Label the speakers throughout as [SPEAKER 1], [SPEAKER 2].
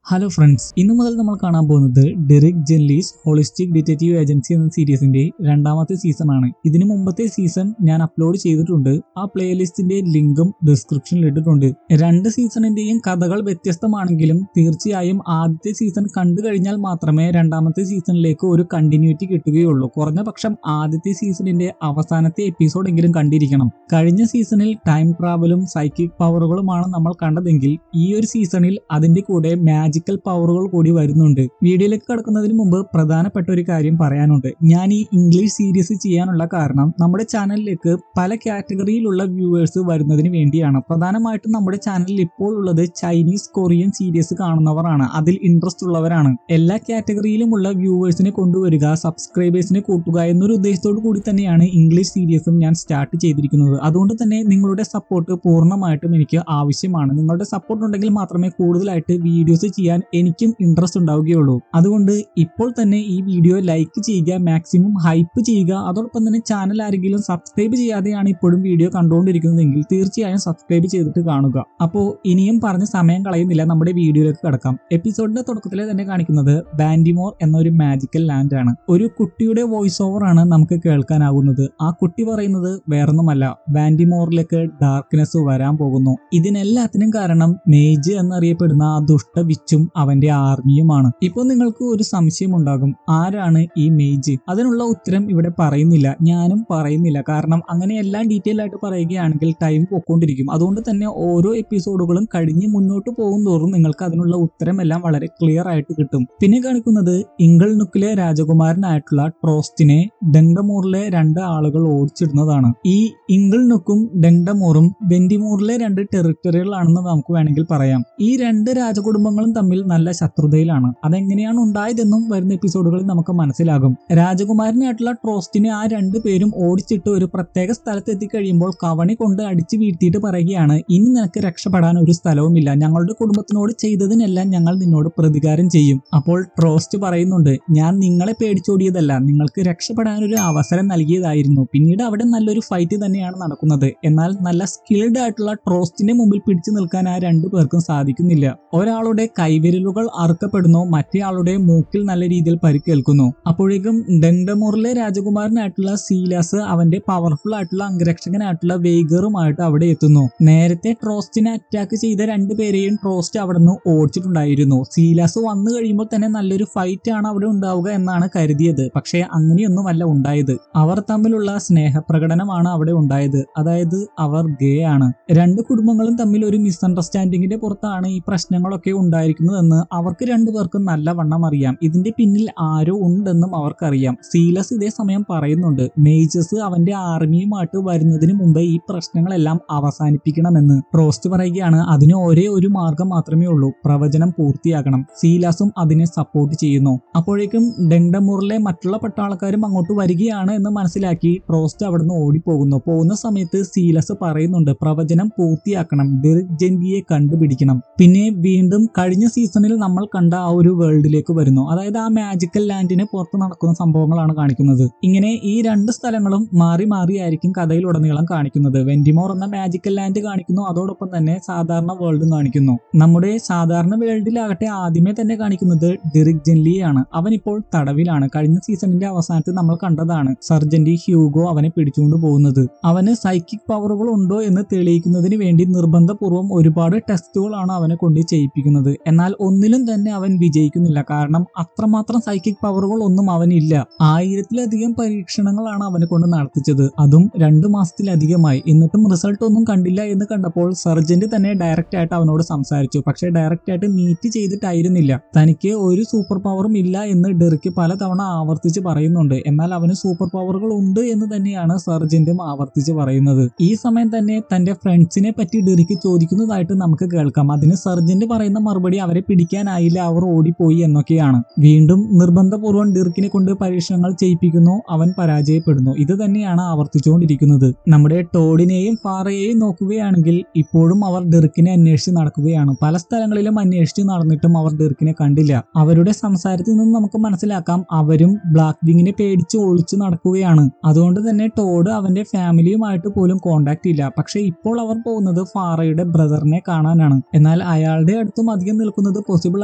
[SPEAKER 1] Hello friends, ഇന്നു മുതൽ നമ്മൾ കാണാൻ പോകുന്നത് ഡെറിക് ജെൻലീസ് ഹോളിസ്റ്റിക് ഡിറ്റക്റ്റീവ് ഏജൻസി എന്ന സീരീസിന്റെ രണ്ടാമത്തെ സീസൺ ആണ്. ഇതിനു മുമ്പത്തെ സീസൺ ഞാൻ അപ്ലോഡ് ചെയ്തിട്ടുണ്ട്. ആ പ്ലേലിസ്റ്റിന്റെ ലിങ്കും ഡിസ്ക്രിപ്ഷനിൽ ഇട്ടിട്ടുണ്ട്. രണ്ട് സീസണിന്റെയും കഥകൾ വ്യത്യസ്തമാണെങ്കിലും തീർച്ചയായും ആദ്യത്തെ സീസൺ കണ്ടു കഴിഞ്ഞാൽ മാത്രമേ രണ്ടാമത്തെ സീസണിലേക്ക് ഒരു കണ്ടിന്യൂറ്റി കിട്ടുകയുള്ളൂ. കുറഞ്ഞ പക്ഷം ആദ്യത്തെ സീസണിന്റെ അവസാനത്തെ എപ്പിസോഡ് എങ്കിലും കണ്ടിരിക്കണം. കഴിഞ്ഞ സീസണിൽ ടൈം ട്രാവലും സൈക്കിക് പവറുകളുമാണ് നമ്മൾ കണ്ടതെങ്കിൽ ഈ ഒരു സീസണിൽ അതിന്റെ കൂടെ മാജിക്കൽ പവറുകൾ കൂടി വരുന്നുണ്ട്. വീഡിയോയിലേക്ക് കടക്കുന്നതിന് മുമ്പ് പ്രധാനപ്പെട്ട ഒരു കാര്യം പറയാനുണ്ട്. ഞാൻ ഈ ഇംഗ്ലീഷ് സീരീസ് ചെയ്യാനുള്ള കാരണം നമ്മുടെ ചാനലിലേക്ക് പല കാറ്റഗറിയിലുള്ള വ്യൂവേഴ്സ് വരുന്നതിന് വേണ്ടിയാണ്. പ്രധാനമായിട്ടും നമ്മുടെ ചാനലിൽ ഇപ്പോൾ ഉള്ളത് ചൈനീസ് കൊറിയൻ സീരീസ് കാണുന്നവരാണ്, അതിൽ ഇൻട്രസ്റ്റ് ഉള്ളവരാണ്. എല്ലാ കാറ്റഗറിയിലുമുള്ള വ്യൂവേഴ്സിനെ കൊണ്ടുവരിക, സബ്സ്ക്രൈബേഴ്സിനെ കൂട്ടുക എന്നൊരു ഉദ്ദേശത്തോടു കൂടി തന്നെയാണ് ഇംഗ്ലീഷ് സീരീസും ഞാൻ സ്റ്റാർട്ട് ചെയ്തിരിക്കുന്നത്. അതുകൊണ്ട് തന്നെ നിങ്ങളുടെ സപ്പോർട്ട് പൂർണ്ണമായിട്ടും എനിക്ക് ആവശ്യമാണ്. നിങ്ങളുടെ സപ്പോർട്ട് ഉണ്ടെങ്കിൽ മാത്രമേ കൂടുതലായിട്ട് വീഡിയോസ് ചെയ്യാൻ എനിക്കും ഇൻട്രസ്റ്റ് ഉണ്ടാവുകയുള്ളൂ. അതുകൊണ്ട് ഇപ്പോൾ തന്നെ ഈ വീഡിയോ ലൈക്ക് ചെയ്യുക, മാക്സിമം ഹൈപ്പ് ചെയ്യുക. അതോടൊപ്പം തന്നെ ചാനൽ ആരെങ്കിലും സബ്സ്ക്രൈബ് ചെയ്യാതെയാണ് ഇപ്പോഴും വീഡിയോ കണ്ടുകൊണ്ടിരിക്കുന്നതെങ്കിൽ തീർച്ചയായും സബ്സ്ക്രൈബ് ചെയ്തിട്ട് കാണുക. അപ്പോൾ ഇനിയും പറഞ്ഞ് സമയം കളയുന്നില്ല, നമ്മുടെ വീഡിയോയിലേക്ക് കടക്കാം. എപ്പിസോഡിന്റെ തുടക്കത്തിലെ തന്നെ കാണിക്കുന്നത് ബാൻഡിമോർ എന്നൊരു മാജിക്കൽ ലാൻഡ് ആണ്. ഒരു കുട്ടിയുടെ വോയിസ് ഓവർ ആണ് നമുക്ക് കേൾക്കാനാകുന്നത്. ആ കുട്ടി പറയുന്നത് വേറൊന്നുമല്ല, ബാൻഡിമോറിലേക്ക് ഡാർക്ക്നെസ് വരാൻ പോകുന്നു. ഇതിനെല്ലാത്തിനും കാരണം മേജ് എന്നറിയപ്പെടുന്ന ആ ദുഷ്ട വിച്ചും അവന്റെ ആർമിയുമാണ്. ഇപ്പോൾ നിങ്ങൾക്ക് ഒരു സംശയം ഉണ്ടാകും, ആരാണ് ഈ മേജ്? അതിനുള്ള ഉത്തരം ഇവിടെ പറയുന്നില്ല, ഞാനും പറയുന്നില്ല. കാരണം അങ്ങനെ എല്ലാം ഡീറ്റെയിൽ ആയിട്ട് പറയുകയാണെങ്കിൽ ടൈം പോയിക്കൊണ്ടിരിക്കും. അതുകൊണ്ട് തന്നെ ഓരോ എപ്പിസോഡുകളും കഴിഞ്ഞ് മുന്നോട്ട് പോകും തോറും നിങ്ങൾക്ക് അതിനുള്ള ഉത്തരം എല്ലാം വളരെ ക്ലിയർ ആയിട്ട് കിട്ടും. പിന്നെ കാണിക്കുന്നത് ഇംഗൾനുക്കിലെ രാജകുമാരനായിട്ടുള്ള ട്രോസ്റ്റിനെ ഡെങ്ഡമോറിലെ രണ്ട് ആളുകൾ ഓടിച്ചിടുന്നതാണ്. ഈ ഇംഗൾനുക്കും ഡെങ്ഡമോറും വെന്റിമോറിലെ രണ്ട് ടെറിട്ടറികളാണെന്ന് നമുക്ക് വേണമെങ്കിൽ പറയാം. ഈ രണ്ട് രാജകുടുംബങ്ങളും തമ്മിൽ നല്ല ശത്രുതയിലാണ്. അതെങ്ങനെയാണ് ഉണ്ടായതെന്നും വരുന്ന എപ്പിസോഡുകളിൽ നമുക്ക് മനസ്സിലാകും. രാജകുമാരനായിട്ടുള്ള ട്രോസ്റ്റിനെ ആ രണ്ടു പേരും ഓടിച്ചിട്ട് ഒരു പ്രത്യേക സ്ഥലത്ത് എത്തിക്കഴിയുമ്പോൾ കവണി കൊണ്ട് അടിച്ചു വീഴ്ത്തിയിട്ട് പറയുകയാണ്, ഇനി നിനക്ക് രക്ഷപ്പെടാൻ ഒരു സ്ഥലവുമില്ല, ഞങ്ങളുടെ കുടുംബത്തിനോട് ചെയ്തതിനെല്ലാം ഞങ്ങൾ നിന്നോട് പ്രതികാരം ചെയ്യും. അപ്പോൾ ട്രോസ്റ്റ് പറയുന്നുണ്ട്, ഞാൻ നിങ്ങളെ പേടിച്ചോടിയതല്ല, നിങ്ങൾക്ക് രക്ഷപ്പെടാൻ ഒരു അവസരം നൽകിയതായിരുന്നു. പിന്നീട് അവിടെ നല്ലൊരു ഫൈറ്റ് തന്നെയാണ് നടക്കുന്നത്. എന്നാൽ നല്ല സ്കിൽഡ് ആയിട്ടുള്ള ട്രോസ്റ്റിന്റെ മുമ്പിൽ പിടിച്ചു നിൽക്കാൻ ആ രണ്ടു പേർക്കും സാധിക്കുന്നില്ല. ഒരാളുടെ കൈവിരലുകൾ അറുക്കപ്പെടുന്നു, മറ്റേയാളുടെ മൂക്കിൽ നല്ല രീതിയിൽ പരിക്കേൽക്കുന്നു. അപ്പോഴേക്കും ഡെങ്ഡമോറിലെ രാജകുമാരനായിട്ടുള്ള സീലാസ് അവന്റെ പവർഫുൾ ആയിട്ടുള്ള അംഗരക്ഷകനായിട്ടുള്ള വെയ്ഗറുമായിട്ട് അവിടെ എത്തുന്നു. നേരത്തെ ട്രോസ്റ്റിനെ അറ്റാക്ക് ചെയ്ത രണ്ടുപേരെയും ട്രോസ്റ്റ് അവിടെ നിന്ന് ഓടിച്ചിട്ടുണ്ടായിരുന്നു. സീലാസ് വന്നു കഴിയുമ്പോൾ തന്നെ നല്ലൊരു ഫൈറ്റ് ആണ് അവിടെ ഉണ്ടാവുക എന്നാണ് കരുതിയത്. പക്ഷേ അങ്ങനെയൊന്നുമല്ല ഉണ്ടായത്. അവർ തമ്മിലുള്ള സ്നേഹപ്രകടനമാണ് അവിടെ ഉണ്ടായത്. അതായത് അവർ ഗേ ആണ്. രണ്ട് കുടുംബങ്ങളും തമ്മിൽ ഒരു മിസ്അണ്ടർസ്റ്റാൻഡിങ്ങിന്റെ പുറത്താണ് ഈ പ്രശ്നങ്ങളൊക്കെ ഉണ്ടായിരിക്കുന്നതെന്ന് അവർക്ക് രണ്ടുപേർക്കും നല്ലവണ്ണം അറിയാം. ഇതിന്റെ പിന്നിൽ ആരോ ഉണ്ടെന്നും അവർക്കറിയാം. സീലസ് ഇതേ സമയം പറയുന്നുണ്ട്, മേജസ് അവന്റെ ആർമിയുമായിട്ട് വരുന്നതിന് മുമ്പ് ഈ പ്രശ്നങ്ങളെല്ലാം അവസാനിപ്പിക്കണമെന്ന്. ട്രോസ്റ്റ് പറയുകയാണ്, അതിന് ഒരേ ഒരു മാർഗം മാത്രമേ ഉള്ളൂ, പ്രവചനം പൂർത്തിയാക്കണം. സീലാസും അതിനെ സപ്പോർട്ട് ചെയ്യുന്നു. അപ്പോഴേക്കും ഡെങ്ഡമോറിലെ മറ്റുള്ള പട്ടാളക്കാരും അങ്ങോട്ട് വരികയാണ് എന്ന് മനസ്സിലാക്കി ട്രോസ്റ്റ് അവിടുന്ന് ഓടിപ്പോകുന്നു. പോകുന്ന സമയത്ത് സീലസ് പറയുന്നുണ്ട്, പ്രവചനം പൂർത്തിയാക്കണം, ഡെറിക് ജെൻലിയെ കണ്ടുപിടിക്കണം. പിന്നെ വീണ്ടും കഴിഞ്ഞ സീസണിൽ നമ്മൾ കണ്ട ആ ഒരു വേൾഡിലേക്ക് വരുന്നു. അതായത് ആ മാജിക്കൽ ലാൻഡിന് പുറത്ത് നടക്കുന്ന സംഭവങ്ങളാണ് കാണിക്കുന്നത്. ഇങ്ങനെ ഈ രണ്ട് സ്ഥലങ്ങളും മാറി മാറിയായിരിക്കും കഥയിലുടനീളം കാണിക്കുന്നത്. വെന്റിമോർ എന്ന മാജിക്കൽ ലാൻഡ് കാണിക്കുന്നു, അതോടൊപ്പം തന്നെ സാധാരണ വേൾഡും കാണിക്കുന്നു. നമ്മുടെ സാധാരണ വേൾഡിലാകട്ടെ ആദ്യമേ തന്നെ കാണിക്കുന്നത് ഡെറിക് ജെൻലിയാണ്. അവൻ ഇപ്പോൾ തടവിലാണ്. കഴിഞ്ഞ സീസണിന്റെ അവസാനത്തിൽ നമ്മൾ കണ്ടതാണ് സർജന്റ് ഹ്യൂഗോ അവനെ പിടിച്ചുകൊണ്ട് പോകുന്നത്. അവന് സൈക്കിക് പവറുകൾ ഉണ്ടോ എന്ന് തെളിയിക്കുന്നതിന് വേണ്ടി നിർബന്ധപൂർവ്വം ഒരുപാട് ടെസ്റ്റുകളാണ് അവനെ കൊണ്ട് ചെയ്യിപ്പിക്കുന്നത്. എന്നാൽ ഒന്നിലും തന്നെ അവൻ വിജയിക്കുന്നില്ല. കാരണം അത്രമാത്രം സൈക്കിക് പവറുകൾ ഒന്നും അവനില്ല. 1000-ലധികം പരീക്ഷണങ്ങളാണ് അവനെ കൊണ്ട് നടത്തിച്ചത്, അതും 2 മാസത്തിലധികമായി. എന്നിട്ടും റിസൾട്ട് ഒന്നും കണ്ടില്ല എന്ന് കണ്ടപ്പോൾ സർജന്റ് തന്നെ ഡയറക്റ്റ് ആയിട്ട് അവനോട് സംസാരിച്ചു. പക്ഷേ ഡയറക്റ്റ് ആയിട്ട് മീറ്റ് ചെയ്തിട്ടായിരുന്നില്ല. തനിക്ക് ഒരു സൂപ്പർ പവറും ഇല്ല എന്ന് ഡെറിക് പലതവണ ആവർത്തിച്ച് പറയുന്നുണ്ട്. എന്നാൽ അവന് സൂപ്പർ പവറുകൾ ഉണ്ട് എന്ന് തന്നെയാണ് സർജന്റും ആവർത്തിച്ച് പറയുന്നത്. ഈ സമയം തന്നെ തന്റെ ഫ്രണ്ട്സിനെ പറ്റി ഡെറിക് ചോദിക്കുന്നതായിട്ട് നമുക്ക് കേൾക്കാം. അതിന് സർജന്റ് പറയുന്ന മറുപടി അവരെ പിടിക്കാനായില്ല, അവർ ഓടിപ്പോയി എന്നൊക്കെയാണ്. വീണ്ടും നിർബന്ധപൂർവ്വം ഡെറിക്കിനെ കൊണ്ട് പരീക്ഷണങ്ങൾ ചെയ്യിപ്പിക്കുന്നു, അവൻ പരാജയപ്പെടുന്നു. ഇത് തന്നെയാണ് ആവർത്തിച്ചുകൊണ്ടിരിക്കുന്നത്. നമ്മുടെ ടോഡിനെയും ഫാറയെയും നോക്കുകയാണെങ്കിൽ ഇപ്പോഴും അവർ ഡെറിക്കിനെ അന്വേഷിച്ച് നടക്കുകയാണ്. പല സ്ഥലങ്ങളിലും അന്വേഷിച്ച് നടന്നിട്ടും അവർ ഡെറിക്കിനെ കണ്ടില്ല. അവരുടെ സംസാരത്തിൽ നിന്ന് നമുക്ക് മനസ്സിലാക്കാം അവരും ബ്ലാക്ക് വിങ്ങിനെ പേടിച്ച് ഒളിച്ചു നടക്കുകയാണ്. അതുകൊണ്ട് തന്നെ ടോഡ് അവന്റെ ഫാമിലിയുമായിട്ട് പോലും കോണ്ടാക്ട് ഇല്ല. പക്ഷെ ഇപ്പോൾ അവർ പോകുന്നത് ഫാറയുടെ ബ്രദറിനെ കാണാനാണ്. എന്നാൽ അയാളുടെ അടുത്തും അധികം നടക്കുന്നത് പോസിബിൾ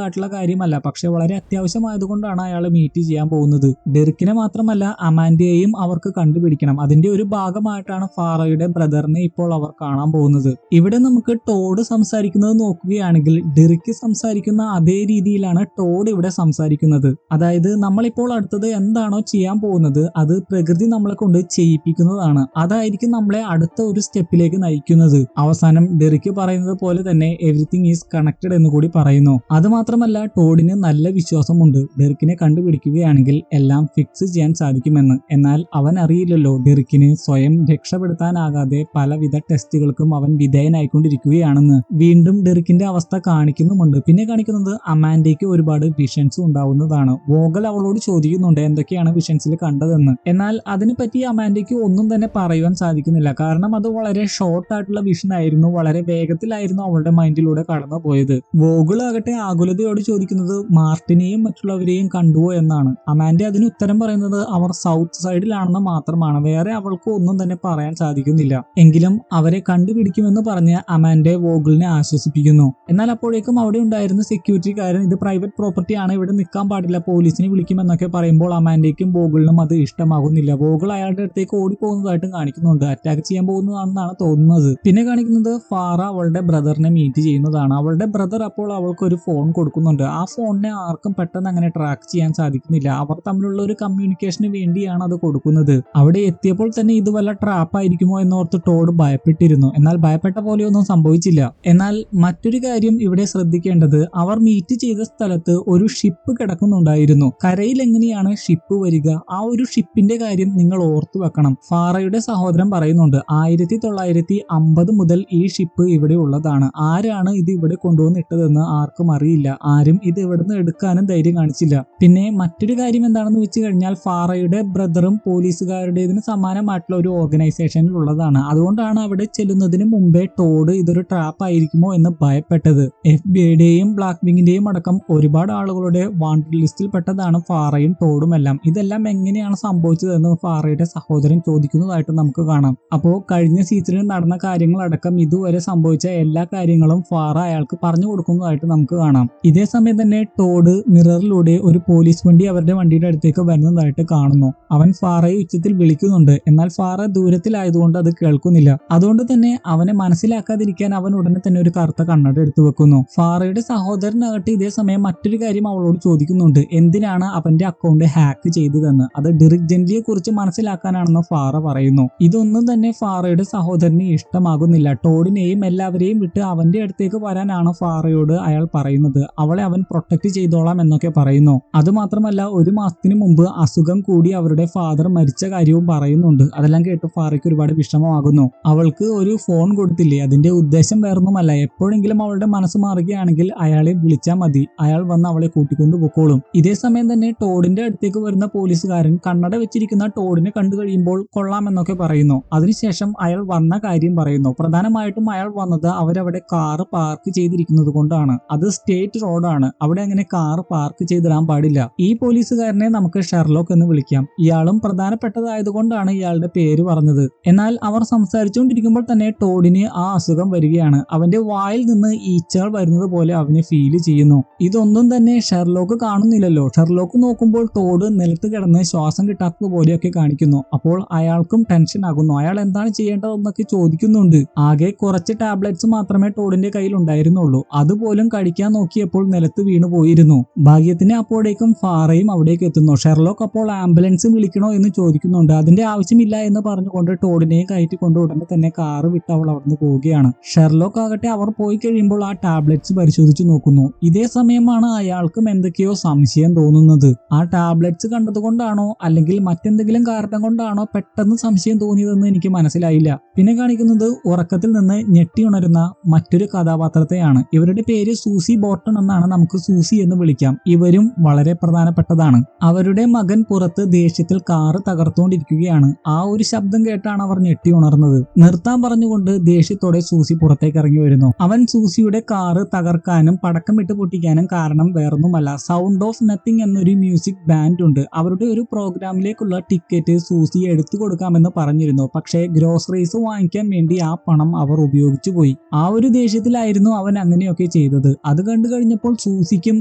[SPEAKER 1] ആയിട്ടുള്ള കാര്യമല്ല, പക്ഷെ വളരെ അത്യാവശ്യമായതുകൊണ്ടാണ് അയാൾ മീറ്റ് ചെയ്യാൻ പോകുന്നത്. ഡെറിക്കിനെ മാത്രമല്ല അമാൻഡയെയും അവർക്ക് കണ്ടുപിടിക്കണം. അതിന്റെ ഒരു ഭാഗമായിട്ടാണ് ഫാറയുടെ ബ്രദറിനെ ഇപ്പോൾ അവർ കാണാൻ പോകുന്നത്. ഇവിടെ നമുക്ക് ടോഡ് സംസാരിക്കുന്നത് നോക്കുകയാണെങ്കിൽ ഡെറിക്ക് സംസാരിക്കുന്ന അതേ രീതിയിലാണ് ടോഡ് ഇവിടെ സംസാരിക്കുന്നത്. അതായത് നമ്മളിപ്പോൾ അടുത്തത് എന്താണോ ചെയ്യാൻ പോകുന്നത് അത് പ്രകൃതി നമ്മളെ കൊണ്ട് ചെയ്യിപ്പിക്കുന്നതാണ്. അതായിരിക്കും നമ്മളെ അടുത്ത ഒരു സ്റ്റെപ്പിലേക്ക് നയിക്കുന്നത്. അവസാനം ഡെറിക്ക് പറയുന്നത് പോലെ തന്നെ എവറിത്തിങ് ഈസ് കണക്റ്റഡ് എന്ന് കൂടി പറയുന്നു. അത് മാത്രമല്ല ടോഡിന് നല്ല വിശ്വാസമുണ്ട് ഡെറിക്കിനെ കണ്ടുപിടിക്കുകയാണെങ്കിൽ എല്ലാം ഫിക്സ് ചെയ്യാൻ സാധിക്കുമെന്ന്. എന്നാൽ അവൻ അറിയില്ലല്ലോ ഡെറിക്കിന് സ്വയം രക്ഷപ്പെടുത്താനാകാതെ പലവിധ ടെസ്റ്റുകൾക്കും അവൻ വിധേയനായിക്കൊണ്ടിരിക്കുകയാണെന്ന്. വീണ്ടും ഡെറിക്കിന്റെ അവസ്ഥ കാണിക്കുന്നുമുണ്ട്. പിന്നെ കാണിക്കുന്നത് അമാൻഡയ്ക്ക് ഒരുപാട് വിഷൻസ് ഉണ്ടാവുന്നതാണ്. വോഗൽ അവളോട് ചോദിക്കുന്നുണ്ട് എന്തൊക്കെയാണ് വിഷൻസിൽ കണ്ടതെന്ന്. എന്നാൽ അതിനെപ്പറ്റി അമാൻഡയ്ക്ക് ഒന്നും തന്നെ പറയുവാൻ സാധിക്കുന്നില്ല. കാരണം അത് വളരെ ഷോർട്ട് ആയിട്ടുള്ള വിഷൻ ആയിരുന്നു, വളരെ വേഗത്തിലായിരുന്നു അവളുടെ മൈൻഡിലൂടെ കടന്നു പോയത്. വോഗൽ ആകട്ടെ ആകുലതയോട് ചോദിക്കുന്നത് മാർട്ടിനെയും മറ്റുള്ളവരെയും കണ്ടുവോ എന്നാണ്. അമാൻഡ അതിന് ഉത്തരം പറയുന്നത് അവർ സൗത്ത് സൈഡിലാണെന്ന് മാത്രമാണ്. വേറെ അവൾക്ക് ഒന്നും തന്നെ പറയാൻ സാധിക്കുന്നില്ല. എങ്കിലും അവരെ കണ്ടുപിടിക്കുമെന്ന് പറഞ്ഞ് അമാൻഡ വോഗലിനെ ആശ്വസിപ്പിക്കുന്നു. എന്നാൽ അപ്പോഴേക്കും അവിടെ ഉണ്ടായിരുന്ന സെക്യൂരിറ്റിക്കാരൻ ഇത് പ്രൈവറ്റ് പ്രോപ്പർട്ടി ആണ്, ഇവിടെ നിൽക്കാൻ പാടില്ല, പോലീസിനെ വിളിക്കുമെന്നൊക്കെ പറയുമ്പോൾ അമാൻഡയ്ക്കും വോഗലിനും അത് ഇഷ്ടമാകുന്നില്ല. വോഗൽ അയാളുടെ അടുത്തേക്ക് ഓടിപ്പോകുന്നതായിട്ടും കാണിക്കുന്നുണ്ട്. അറ്റാക്ക് ചെയ്യാൻ പോകുന്നതാണെന്നാണ് തോന്നുന്നത്. പിന്നെ കാണിക്കുന്നത് ഫാറ അവളുടെ ബ്രദറിനെ മീറ്റ് ചെയ്യുന്നതാണ്. അവളുടെ ബ്രദർ അപ്പോൾ അവൾക്ക് ഒരു ഫോൺ കൊടുക്കുന്നുണ്ട്. ആ ഫോണിനെ ആർക്കും പെട്ടെന്ന് അങ്ങനെ ട്രാക്ക് ചെയ്യാൻ സാധിക്കുന്നില്ല. അവർ തമ്മിലുള്ള ഒരു കമ്മ്യൂണിക്കേഷന് വേണ്ടിയാണ് അത് കൊടുക്കുന്നത്. അവിടെ എത്തിയപ്പോൾ തന്നെ ഇത് വല്ല ട്രാപ്പ് ആയിരിക്കുമോ എന്നോർത്ത് ടോഡ് ഭയപ്പെട്ടിരുന്നു. എന്നാൽ ഭയപ്പെട്ട പോലെയൊന്നും സംഭവിച്ചില്ല. എന്നാൽ മറ്റൊരു കാര്യം ഇവിടെ ശ്രദ്ധിക്കേണ്ടത് അവർ മീറ്റ് ചെയ്ത സ്ഥലത്ത് ഒരു ഷിപ്പ് കിടക്കുന്നുണ്ടായിരുന്നു. കരയിൽ എങ്ങനെയാണ് ഷിപ്പ് വരിക? ആ ഒരു ഷിപ്പിന്റെ കാര്യം നിങ്ങൾ ഓർത്തു വെക്കണം. ഫാറയുടെ സഹോദരൻ പറയുന്നുണ്ട് 1950 മുതൽ ഈ ഷിപ്പ് ഇവിടെ ഉള്ളതാണ്. ആരാണ് ഇത് ഇവിടെ കൊണ്ടുവന്നിട്ടതെന്ന് ആർക്കും അറിയില്ല. ആരും ഇത് ഇവിടുന്ന് എടുക്കാനും ധൈര്യം കാണിച്ചില്ല. പിന്നെ മറ്റൊരു കാര്യം എന്താണെന്ന് വെച്ച് കഴിഞ്ഞാൽ ഫാറയുടെ ബ്രദറും പോലീസുകാരുടേതിന് സമാനമായിട്ടുള്ള ഒരു ഓർഗനൈസേഷനിൽ ഉള്ളതാണ്. അതുകൊണ്ടാണ് അവിടെ ചെല്ലുന്നതിന് മുമ്പേ ടോഡ് ഇതൊരു ട്രാപ്പ് ആയിരിക്കുമോ എന്ന് ഭയപ്പെട്ടത്. FBI-യുടെയും ബ്ലാക്ക് വിങ്ങിന്റെയും അടക്കം ഒരുപാട് ആളുകളുടെ വാണ്ടഡ് ലിസ്റ്റിൽ പെട്ടതാണ് ഫാറയും ടോഡും എല്ലാം. ഇതെല്ലാം എങ്ങനെയാണ് സംഭവിച്ചതെന്ന് ഫാറയുടെ സഹോദരൻ ചോദിക്കുന്നതായിട്ട് നമുക്ക് കാണാം. അപ്പോൾ കഴിഞ്ഞ സീസണിൽ നടന്ന കാര്യങ്ങളടക്കം ഇതുവരെ സംഭവിച്ച എല്ലാ കാര്യങ്ങളും ഫാറ അയാൾക്ക് പറഞ്ഞു കൊടുക്കുന്നതായിട്ട് നമുക്ക് കാണാം. ഇതേ സമയം തന്നെ ടോഡ് മിററിലൂടെ ഒരു പോലീസ് വണ്ടി അവരുടെ വണ്ടിയുടെ അടുത്തേക്ക് വരുന്നതായിട്ട് കാണുന്നു. അവൻ ഫാറയെ ഉച്ചത്തിൽ വിളിക്കുന്നുണ്ട്. എന്നാൽ ഫാറ ദൂരത്തിലായതുകൊണ്ട് അത് കേൾക്കുന്നില്ല. അതുകൊണ്ട് തന്നെ അവനെ മനസ്സിലാക്കാതിരിക്കാൻ അവൻ ഉടനെ തന്നെ ഒരു കറുത്ത കണ്ണട എടുത്തു വെക്കുന്നു. ഫാറയുടെ സഹോദരനാകട്ടെ ഇതേ സമയം മറ്റൊരു കാര്യം അവളോട് ചോദിക്കുന്നുണ്ട്. എന്തിനാണ് അവന്റെ അക്കൗണ്ട് ഹാക്ക് ചെയ്തതെന്ന്. അത് ഡെറിക് ജെന്റിയെ കുറിച്ച് മനസ്സിലാക്കാനാണെന്ന് ഫാറ പറയുന്നു. ഇതൊന്നും തന്നെ ഫാറയുടെ സഹോദരന് ഇഷ്ടമാകുന്നില്ല. ടോഡിനെയും എല്ലാവരെയും വിട്ട് അവന്റെ അടുത്തേക്ക് വരാനാണ് ഫാറയോട് അയാൾ പറയുന്നത്. അവളെ അവൻ പ്രൊട്ടക്ട് ചെയ്തോളാം എന്നൊക്കെ പറയുന്നു. അതുമാത്രമല്ല ഒരു മാസത്തിന് മുമ്പ് അസുഖം കൂടി അവരുടെ ഫാദർ മരിച്ച കാര്യവും പറയുന്നുണ്ട്. അതെല്ലാം കേട്ട് ഫാറയ്ക്ക് ഒരുപാട് വിഷമമാകുന്നു. അവൾക്ക് ഒരു ഫോൺ കൊടുത്തില്ലേ, അതിന്റെ ഉദ്ദേശം വേറൊന്നുമല്ല. എപ്പോഴെങ്കിലും അവളുടെ മനസ്സ് മാറുകയാണെങ്കിൽ അയാളെ വിളിച്ചാൽ മതി, അയാൾ വന്ന് അവളെ കൂട്ടിക്കൊണ്ടു പൊക്കോളും. ഇതേ സമയം തന്നെ ടോഡിന്റെ അടുത്തേക്ക് വരുന്ന പോലീസുകാരൻ കണ്ണട വെച്ചിരിക്കുന്ന ടോഡിനെ കണ്ടു കഴിയുമ്പോൾ കൊള്ളാമെന്നൊക്കെ പറയുന്നു. അതിനുശേഷം അയാൾ വന്ന കാര്യം പറയുന്നു. പ്രധാനമായിട്ടും അയാൾ വന്നത് അവരവിടെ കാറ് പാർക്ക് ചെയ്തിരിക്കുന്നത് കൊണ്ടാണ്. അത് സ്റ്റേറ്റ് റോഡാണ്, അവിടെ അങ്ങനെ കാറ് പാർക്ക് ചെയ്തിടാൻ പാടില്ല. ഈ പോലീസുകാരനെ നമുക്ക് ഷെർലോക്ക് എന്ന് വിളിക്കാം. ഇയാളും പ്രധാനപ്പെട്ടതായതുകൊണ്ടാണ് ഇയാളുടെ പേര് പറഞ്ഞത്. എന്നാൽ അവർ സംസാരിച്ചുകൊണ്ടിരിക്കുമ്പോൾ തന്നെ ടോഡിന് ആ അസുഖം വരികയാണ്. അവന്റെ വായിൽ നിന്ന് ഈച്ചകൾ വരുന്നത് പോലെ അവന് ഫീൽ ചെയ്യുന്നു. ഇതൊന്നും തന്നെ ഷെർലോക്ക് കാണുന്നില്ലല്ലോ. ഷെർലോക്ക് നോക്കുമ്പോൾ ടോഡ് നിലത്ത് കിടന്ന് ശ്വാസം കിട്ടാത്തത് പോലെയൊക്കെ കാണിക്കുന്നു. അപ്പോൾ അയാൾക്കും ടെൻഷൻ ആകുന്നു. അയാൾ എന്താണ് ചെയ്യേണ്ടതെന്നൊക്കെ ചോദിക്കുന്നുണ്ട്. ആകെ കുറച്ച് ടാബ്ലറ്റ്സ് മാത്രമേ ടോഡിന്റെ കയ്യിൽ ഉണ്ടായിരുന്നുള്ളൂ. അതുപോലും കഴിക്കാൻ നോക്കിയപ്പോൾ നിലത്ത് വീണു പോയിരുന്നു. ഭാഗ്യത്തിന് അപ്പോഴേക്കും ഫാറയും അവിടേക്ക് എത്തുന്നു. ഷെർലോക്ക് അപ്പോൾ ആംബുലൻസ് വിളിക്കണോ എന്ന് ചോദിക്കുന്നുണ്ട്. അതിന്റെ ആവശ്യമില്ല എന്ന് പറഞ്ഞുകൊണ്ട് ടോഡിനെ കയറ്റിക്കൊണ്ട് ഉടനെ തന്നെ കാറ് വിട്ട് അവൾ അവിടുന്ന് പോവുകയാണ്. ഷെർലോക്ക് ആകട്ടെ അവർ പോയി കഴിയുമ്പോൾ ആ ടാബ്ലറ്റ്സ് പരിശോധിച്ചു നോക്കുന്നു. ഇതേ സമയമാണ് അയാൾക്കും എന്തൊക്കെയോ സംശയം തോന്നുന്നത്. ആ ടാബ്ലറ്റ്സ് കണ്ടതുകൊണ്ടാണോ അല്ലെങ്കിൽ മറ്റെന്തെങ്കിലും കാരണം കൊണ്ടാണോ പെട്ടെന്ന് സംശയം തോന്നിയതെന്ന് എനിക്ക് മനസ്സിലായില്ല. പിന്നെ കാണിക്കുന്നത് ഉറക്കത്തിൽ നിന്ന് ഞെട്ടി ഉണരുന്ന മറ്റൊരു കഥാപാത്രത്തെയാണ്. ഇവരുടെ പേര് സൂസി ബോർട്ടൺ എന്നാണ്. നമുക്ക് സൂസി എന്ന് വിളിക്കാം. ഇവരും വളരെ പ്രധാനപ്പെട്ടതാണ്. അവരുടെ മകൻ പുറത്ത് ദേഷ്യത്തിൽ കാറ് തകർത്തുകൊണ്ടിരിക്കുകയാണ്. ആ ഒരു ശബ്ദം കേട്ടാണ് അവർ ഞെട്ടി ഉണർന്നത്. നിർത്താൻ പറഞ്ഞുകൊണ്ട് ദേഷ്യത്തോടെ സൂസി പുറത്തേക്ക് ഇറങ്ങി വരുന്നു. അവൻ സൂസിയുടെ കാറ് തകർക്കാനും പടക്കം ഇട്ട് പൊട്ടിക്കാനും കാരണം വേറൊന്നുമല്ല, സൗണ്ട് ഓഫ് നത്തിങ് എന്നൊരു മ്യൂസിക് ബാൻഡ് ഉണ്ട്. അവരുടെ ഒരു പ്രോഗ്രാമിലേക്കുള്ള ടിക്കറ്റ് സൂസി എടുത്തു കൊടുക്കാമെന്ന് പറഞ്ഞിരുന്നു. പക്ഷേ ഗ്രോസറീസ് വാങ്ങിക്കാൻ വേണ്ടി ആ പണം അവർ ഉപയോഗിച്ചു പോയി. ആ ഒരു ദേഷ്യത്തിലായിരുന്നു അവൻ അങ്ങനെയൊക്കെ ചെയ്തത്. അത് കണ്ടു കഴിഞ്ഞപ്പോൾ സൂസിക്കും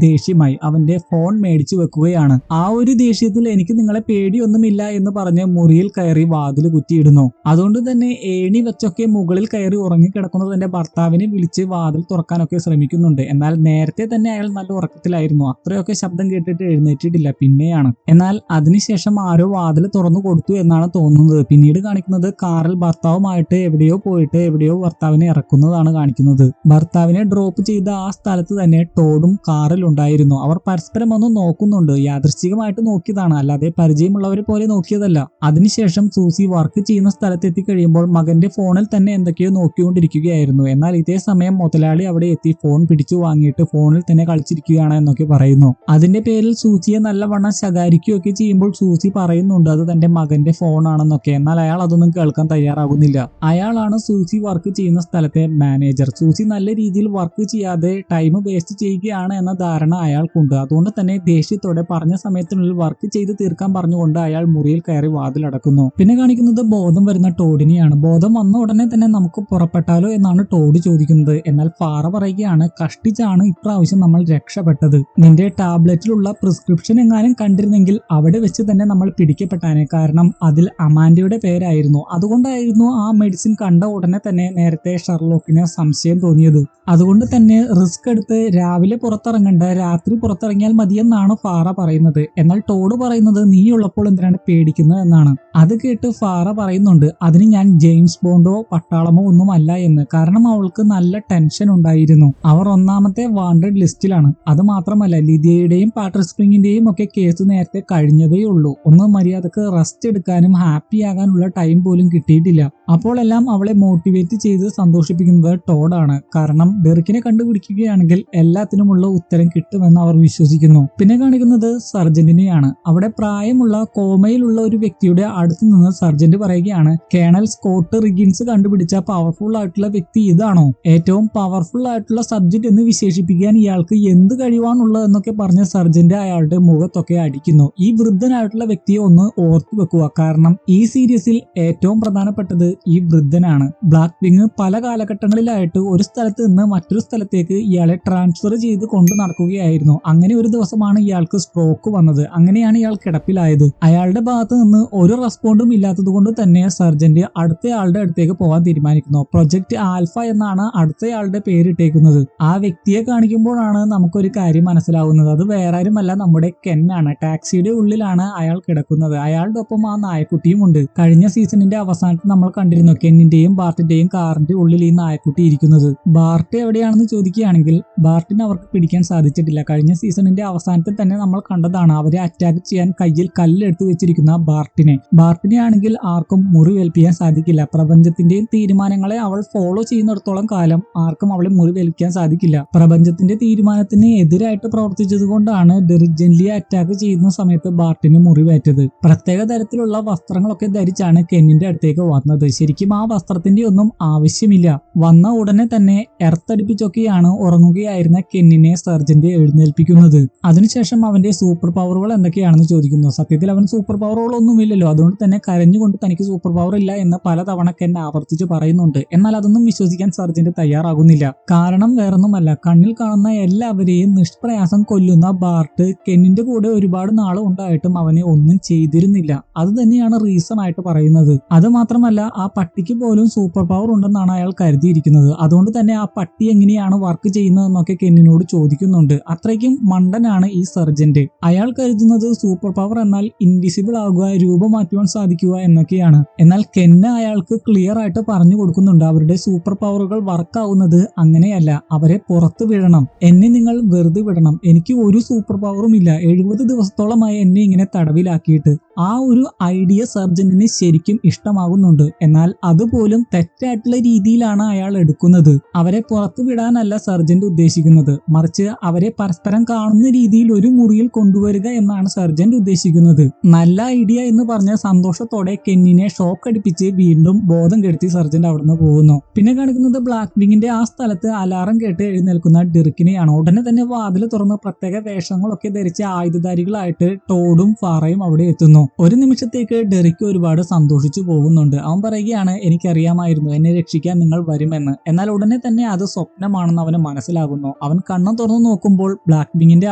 [SPEAKER 1] ദേഷ്യമായി അവന്റെ ഫോൺ മേടിച്ചു വെക്കുകയാണ്. ആ ഒരു ദേഷ്യത്തിൽ എനിക്ക് നിങ്ങളെ പേടിയൊന്നുമില്ല എന്ന് പറഞ്ഞ് മുറിയിൽ കയറി വാതിൽ കുറ്റിയിടുന്നു. അതുകൊണ്ട് തന്നെ ഏണി വെച്ചൊക്കെ മുകളിൽ കയറി ഉറങ്ങിക്കിടക്കുന്ന തന്റെ ഭർത്താവിനെ വിളിച്ച് വാതിൽ തുറക്കാനൊക്കെ ശ്രമിക്കുന്നുണ്ട്. എന്നാൽ നേരത്തെ തന്നെ അയാൾ നല്ല ഉറക്കത്തിലായിരുന്നു. അത്രയൊക്കെ ശബ്ദം കേട്ടിട്ട് എഴുന്നേറ്റിട്ടില്ല, പിന്നെയാണ്. എന്നാൽ അതിനുശേഷം ആരോ വാതിൽ തുറന്നു കൊടുത്തു എന്നാണ് തോന്നുന്നത്. പിന്നീട് കാണിക്കുന്നത് കാറിൽ ഭർത്താവുമായിട്ട് എവിടെയോ പോയിട്ട് എവിടെയോ ഭർത്താവിനെ ഇറക്കുന്നതാണ് കാണിക്കുന്നത്. ഭർത്താവിനെ ഡ്രോപ്പ് ചെയ്ത ആ സ്ഥലത്ത് തന്നെ ടോഡും കാറിൽ ഉണ്ടായിരുന്നു. അവർ പരസ്പരം ഒന്ന് നോക്കുന്നുണ്ട്. യാദൃശ്ചികമായിട്ട് നോക്കിയതാണ്, അല്ലാതെ പരിചയമുള്ളവരെ പോലെ നോക്കിയതല്ല. അതിനുശേഷം സൂസി വർക്ക് ചെയ്യുന്ന സ്ഥലത്ത് എത്തിക്കഴിയുമ്പോൾ മകന്റെ ഫോണിൽ തന്നെ എന്തൊക്കെയോ നോക്കിക്കൊണ്ടിരിക്കുകയായിരുന്നു. എന്നാൽ ഇതേ സമയം മുതലാളി അവിടെ എത്തി ഫോൺ പിടിച്ചു വാങ്ങിയിട്ട് ഫോണിൽ തന്നെ കളിച്ചിരിക്കുകയാണ് എന്നൊക്കെ പറയുന്നു. അതിന്റെ പേരിൽ സൂസിയെ നല്ലവണ്ണം ശകാരിക്കുകയൊക്കെ ചെയ്യുമ്പോൾ സൂസി പറയുന്നുണ്ട് അത് തന്റെ മകന്റെ ഫോണാണെന്നൊക്കെ. എന്നാൽ അയാൾ അതൊന്നും കേൾക്കാൻ തയ്യാറാകുന്നില്ല. അയാളാണ് സൂസി വർക്ക് ചെയ്യുന്ന സ്ഥലത്തെ മാനേജർ. സൂസി നല്ല രീതിയിൽ വർക്ക് ചെയ്യാതെ ടൈം വേസ്റ്റ് ചെയ്യുകയാണ് എന്ന ധാരണ അയാൾക്കുണ്ട്. അതുകൊണ്ട് തന്നെ ദേഷ്യത്തോടെ പറഞ്ഞ സമയത്തിനുള്ളിൽ വർക്ക് ചെയ്ത് തീർക്കാൻ പറഞ്ഞുകൊണ്ട് അയാൾ മുറിയിൽ കയറി വാതിലടക്കുന്നു. പിന്നെ കാണിക്കുന്നത് ബോധം വരുന്ന ടോഡിനെയാണ്. ബോധം വന്ന ഉടനെ തന്നെ നമുക്ക് പുറപ്പെട്ടാലോ എന്നാണ് ടോഡ് ചോദിക്കുന്നത്. എന്നാൽ ഫാറ പറയുകയാണ് കഷ്ടിച്ചാണ് ഇപ്രാവശ്യം നമ്മൾ രക്ഷപ്പെട്ടത്. നിന്റെ ടാബ്ലറ്റിലുള്ള പ്രിസ്ക്രിപ്ഷൻ എങ്ങാനും കണ്ടിരുന്നെങ്കിൽ അവിടെ വെച്ച് തന്നെ നമ്മൾ പിടിക്കപ്പെട്ടാനെ. കാരണം അതിൽ അമാൻഡയുടെ പേരായിരുന്നു. അതുകൊണ്ടായിരുന്നു ആ മെഡിസിൻ കണ്ട ഉടനെ തന്നെ നേരത്തെ ഷെർലോക്കിന് സംശയം തോന്നിയത്. അതുകൊണ്ട് തന്നെ റിസ്ക് എടുത്ത് രാവിലെ പുറത്തിറങ്ങണ്ട, രാത്രി പുറത്തിറങ്ങിയാൽ മതിയെന്നാണ് ഫാറ പറയുന്നത്. എന്നാൽ ടോഡ് പറയുന്നത് നീ ഉള്ളപ്പോൾ എന്തിനാണ് പേടിക്കുന്നത് എന്നാണ്. അത് കേട്ട് ഫാറ പറയുന്നുണ്ട് അതിന് ഞാൻ ജെയിംസ് ബോണ്ടോ പട്ടാളമോ ഒന്നും അല്ല എന്ന്. കാരണം അവൾക്ക് നല്ല ടെൻഷൻ ഉണ്ടായിരുന്നു. അവർ ഒന്നാമത്തെ വാണ്ടഡ് ലിസ്റ്റിലാണ്. അത് മാത്രമല്ല ലിദിയയുടെയും പാട്രിക് സ്പ്രിങ്ങിന്റെയും ഒക്കെ കേസ് നേരത്തെ കഴിഞ്ഞതേ ഉള്ളൂ. ഒന്ന് മര്യാദക്ക് റെസ്റ്റ് എടുക്കാനും ഹാപ്പി ആകാനുള്ള ടൈം പോലും കിട്ടിയിട്ടില്ല. അപ്പോഴെല്ലാം അവളെ മോട്ടിവേറ്റ് ചെയ്ത് സന്തോഷിപ്പിക്കുന്നത് ടോഡാണ്. കാരണം ഡെറിക്കിനെ കണ്ടുപിടിക്കുകയാണെങ്കിൽ എല്ലാത്തിനുമുള്ള ഉത്തരം കിട്ടുമെന്ന് അവർ വിശ്വസിക്കുന്നു. പിന്നെ കാണിക്കുന്നത് സർജന്റിനെയാണ്. അവിടെ പ്രായമുള്ള കോമയിലുള്ള ഒരു വ്യക്തിയുടെ അടുത്ത് നിന്ന് സർജന്റ് പറയുകയാണ് കേണൽ സ്കോട്ട് റിഗിൻസ് കണ്ടുപിടിച്ച പവർഫുൾ ആയിട്ടുള്ള വ്യക്തി ഇതാണോ? ഏറ്റവും പവർഫുൾ ആയിട്ടുള്ള സബ്ജക്ട് എന്ന് വിശേഷിപ്പിക്കാൻ ഇയാൾക്ക് എന്ത് കഴിവാണുള്ളത് എന്നൊക്കെ പറഞ്ഞ സർജന്റ് അയാളുടെ മുഖത്തൊക്കെ അടിക്കുന്നു. ഈ വൃദ്ധനായിട്ടുള്ള വ്യക്തിയെ ഒന്ന് ഓർത്തു വെക്കുക. കാരണം ഈ സീരീസിൽ ഏറ്റവും പ്രധാനപ്പെട്ടത് ഈ വൃദ്ധനാണ്. ബ്ലാക്ക് വിങ് പല കാലഘട്ടങ്ങളിലായിട്ട് ഒരു സ്ഥലത്ത് നിന്ന് മറ്റൊരു സ്ഥലത്തേക്ക് ഇയാളെ ട്രാൻസ്ഫർ ചെയ്ത് കൊണ്ടു നടക്കുകയായിരുന്നു. അങ്ങനെ ഒരു ദിവസമാണ് ഇയാൾക്ക് സ്ട്രോക്ക് വന്നത്. അങ്ങനെയാണ് ഇയാൾ കിടപ്പിലായത്. അയാളുടെ ഭാഗത്ത് നിന്ന് ഒരു റെസ്പോണ്ടും ഇല്ലാത്തത് കൊണ്ട് തന്നെ സർജന്റ് അടുത്തയാളുടെ അടുത്തേക്ക് പോകാൻ തീരുമാനിക്കുന്നു. പ്രൊജക്ട് ആൽഫ എന്നാണ് അടുത്തയാളുടെ പേരിട്ടേക്കുന്നത്. ആ വ്യക്തിയെ കാണിക്കുമ്പോഴാണ് നമുക്കൊരു കാര്യം മനസ്സിലാവുന്നത്. അത് വേറെ ആരുമല്ല, നമ്മുടെ കെന്നാണ്. ടാക്സിയുടെ ഉള്ളിലാണ് അയാൾ കിടക്കുന്നത്. അയാളുടെ ഒപ്പം ആ നായക്കുട്ടിയും ഉണ്ട്. കഴിഞ്ഞ സീസണിന്റെ അവസാനത്തിൽ നമ്മൾ കണ്ടിരുന്നു കെന്നിന്റെയും ബാർട്ടിന്റെയും കാറിന്റെ ഉള്ളിൽ ഈ നായക്കുട്ടി ഇരിക്കുന്നത്. ബാർട്ട് എവിടെയാണെന്ന് ചോദിക്കുകയാണെങ്കിൽ ബാർട്ടിനെ അവർക്ക് പിടിക്കാൻ സാധിച്ചിട്ടില്ല. കഴിഞ്ഞ സീസണിന്റെ അവസാനത്തിൽ തന്നെ നമ്മൾ കണ്ടതാണ് അവരെ അറ്റാക്ക് ചെയ്യാൻ കയ്യിൽ കല്ലെടുത്ത് വെച്ചിരിക്കുന്ന ബാർട്ടിനെ ആണെങ്കിൽ ആർക്കും മുറിവേൽപ്പിക്കാൻ സാധിക്കില്ല. പ്രപഞ്ചത്തിന്റെയും തീരുമാനങ്ങളെ അവൾ ഫോളോ ചെയ്യുന്നിടത്തോളം കാലം ആർക്കും അവളെ മുറിവേൽപ്പിക്കാൻ സാധിക്കില്ല. പ്രപഞ്ചത്തിന്റെ തീരുമാനത്തിന് എതിരായിട്ട് പ്രവർത്തിച്ചത് കൊണ്ടാണ് ഡെറിക് ജെൻലിയെ അറ്റാക്ക് ചെയ്യുന്ന സമയത്ത് ബാർട്ടിന് മുറിവേറ്റത്. പ്രത്യേക തരത്തിലുള്ള വസ്ത്രങ്ങളൊക്കെ ധരിച്ചാണ് കെന്നിന്റെ അടുത്തേക്ക് വന്നത്. ശരിക്കും ആ വസ്ത്രത്തിന്റെ ഒന്നും ആവശ്യമില്ല. വന്ന ഉടനെ തന്നെ എർത്തടിപ്പിച്ചൊക്കെയാണ് ഉറങ്ങുകയായിരുന്ന കെന്നിനെ സർജന്റ് എഴുന്നേൽപ്പിക്കുന്നത്. അതിനുശേഷം അവന്റെ സൂപ്പർ പവറുകൾ എന്തൊക്കെയാണെന്ന് ചോദിക്കുന്നു. സത്യത്തിൽ അവൻ സൂപ്പർ പവറുകളൊന്നുമില്ലല്ലോ. അതുകൊണ്ട് തന്നെ കരഞ്ഞുകൊണ്ട് തനിക്ക് സൂപ്പർ പവർ ഇല്ല എന്ന് പലതവണ കെൻ ആവർത്തിച്ച് പറയുന്നുണ്ട്. എന്നാൽ അതൊന്നും വിശ്വസിക്കാൻ സർജന്റ് തയ്യാറാകുന്നില്ല. കാരണം വേറൊന്നുമല്ല, കണ്ണിൽ കാണുന്ന എല്ലാവരെയും നിഷ്പ്രയാസം കൊല്ലുന്ന ബാർട്ട് കെന്നിന്റെ കൂടെ ഒരുപാട് നാൾ ഉണ്ടായിട്ടും അവനെ ഒന്നും ചെയ്തിരുന്നില്ല. അത് തന്നെയാണ് റീസൺ ആയിട്ട് പറയുന്നത്. അത് മാത്രമല്ല ആ പട്ടിക്ക് പോലും സൂപ്പർ പവർ ഉണ്ടെന്നാണ് അയാൾ കരുതിയിരിക്കുന്നത്. അതുകൊണ്ട് തന്നെ ആ പട്ടി എങ്ങനെയാണ് വർക്ക് ചെയ്യുന്നതെന്നൊക്കെ കെന്നിനോട് ചോദിക്കുന്നുണ്ട്. അത്രയ്ക്കും മണ്ടനാണ് ഈ സർജന്റ്. അയാൾ കരുതുന്നത് സൂപ്പർ പവർ എന്നാൽ ഇൻവിസിബിൾ ആകുക, രൂപം മാറ്റുവാൻ സാധിക്കുക എന്നൊക്കെയാണ്. എന്നാൽ കെന്ന അയാൾക്ക് ക്ലിയർ ആയിട്ട് പറഞ്ഞു കൊടുക്കുന്നുണ്ട് അവരുടെ സൂപ്പർ പവറുകൾ വർക്ക് ആവുന്നത് അങ്ങനെയല്ല. അവരെ പുറത്തു വിടണം. എന്നെ നിങ്ങൾ വെറുതെ വിടണം. എനിക്ക് ഒരു സൂപ്പർ പവറും ഇല്ല. 70 ദിവസത്തോളമായി എന്നെ ഇങ്ങനെ തടവിലാക്കിയിട്ട്. ആ ഒരു ഐഡിയ സർജന്റിന് ശരിക്കും ഇഷ്ടമാകുന്നുണ്ട്. എന്നാൽ അതുപോലും തെറ്റായിട്ടുള്ള രീതിയിലാണ് അയാൾ എടുക്കുന്നത്. അവരെ പുറത്തു വിടാനല്ല സർജന്റ് ഉദ്ദേശിക്കുന്നത്, മറിച്ച് അവരെ പരസ്പരം കാണുന്ന രീതിയിൽ ഒരു മുറിയിൽ കൊണ്ടുവരിക എന്നാണ് സർജന്റ് ഉദ്ദേശിക്കുന്നത്. നല്ല ഐഡിയ എന്ന് പറഞ്ഞ സന്തോഷത്തോടെ കെന്നിനെ ഷോക്ക് അടിപ്പിച്ച് വീണ്ടും ബോധം കെടുത്തി സർജന്റ് അവിടുന്ന് പോകുന്നു. പിന്നെ കാണിക്കുന്നത് ബ്ലാക്ക് വിങ്ങിന്റെ ആ സ്ഥലത്ത് അലാറം കേട്ട് എഴുന്നേൽക്കുന്ന ഡെറിക്കിനെയാണ്. ഉടനെ തന്നെ വാതിൽ തുറന്ന് പ്രത്യേക വേഷങ്ങളൊക്കെ ധരിച്ച ആയുധധാരികളായിട്ട് ടോഡും ഫാറയും അവിടെ എത്തുന്നു. ഒരു നിമിഷത്തേക്ക് ഡെറിക്ക് ഒരുപാട് സന്തോഷിച്ചു പോകുന്നുണ്ട്. അവൻ പറയുകയാണ് എനിക്കറിയാമായിരുന്നു എന്നെ രക്ഷിക്കാൻ നിങ്ങൾ വരുമെന്ന്. എന്നാൽ ഉടനെ തന്നെ അത് സ്വപ്നമാണെന്ന് അവന് മനസ്സിലായി. മനസ്സിലാകുന്നു. അവൻ കണ്ണം തുറന്നു നോക്കുമ്പോൾ ബ്ലാക്ക് വിങ്ങിന്റെ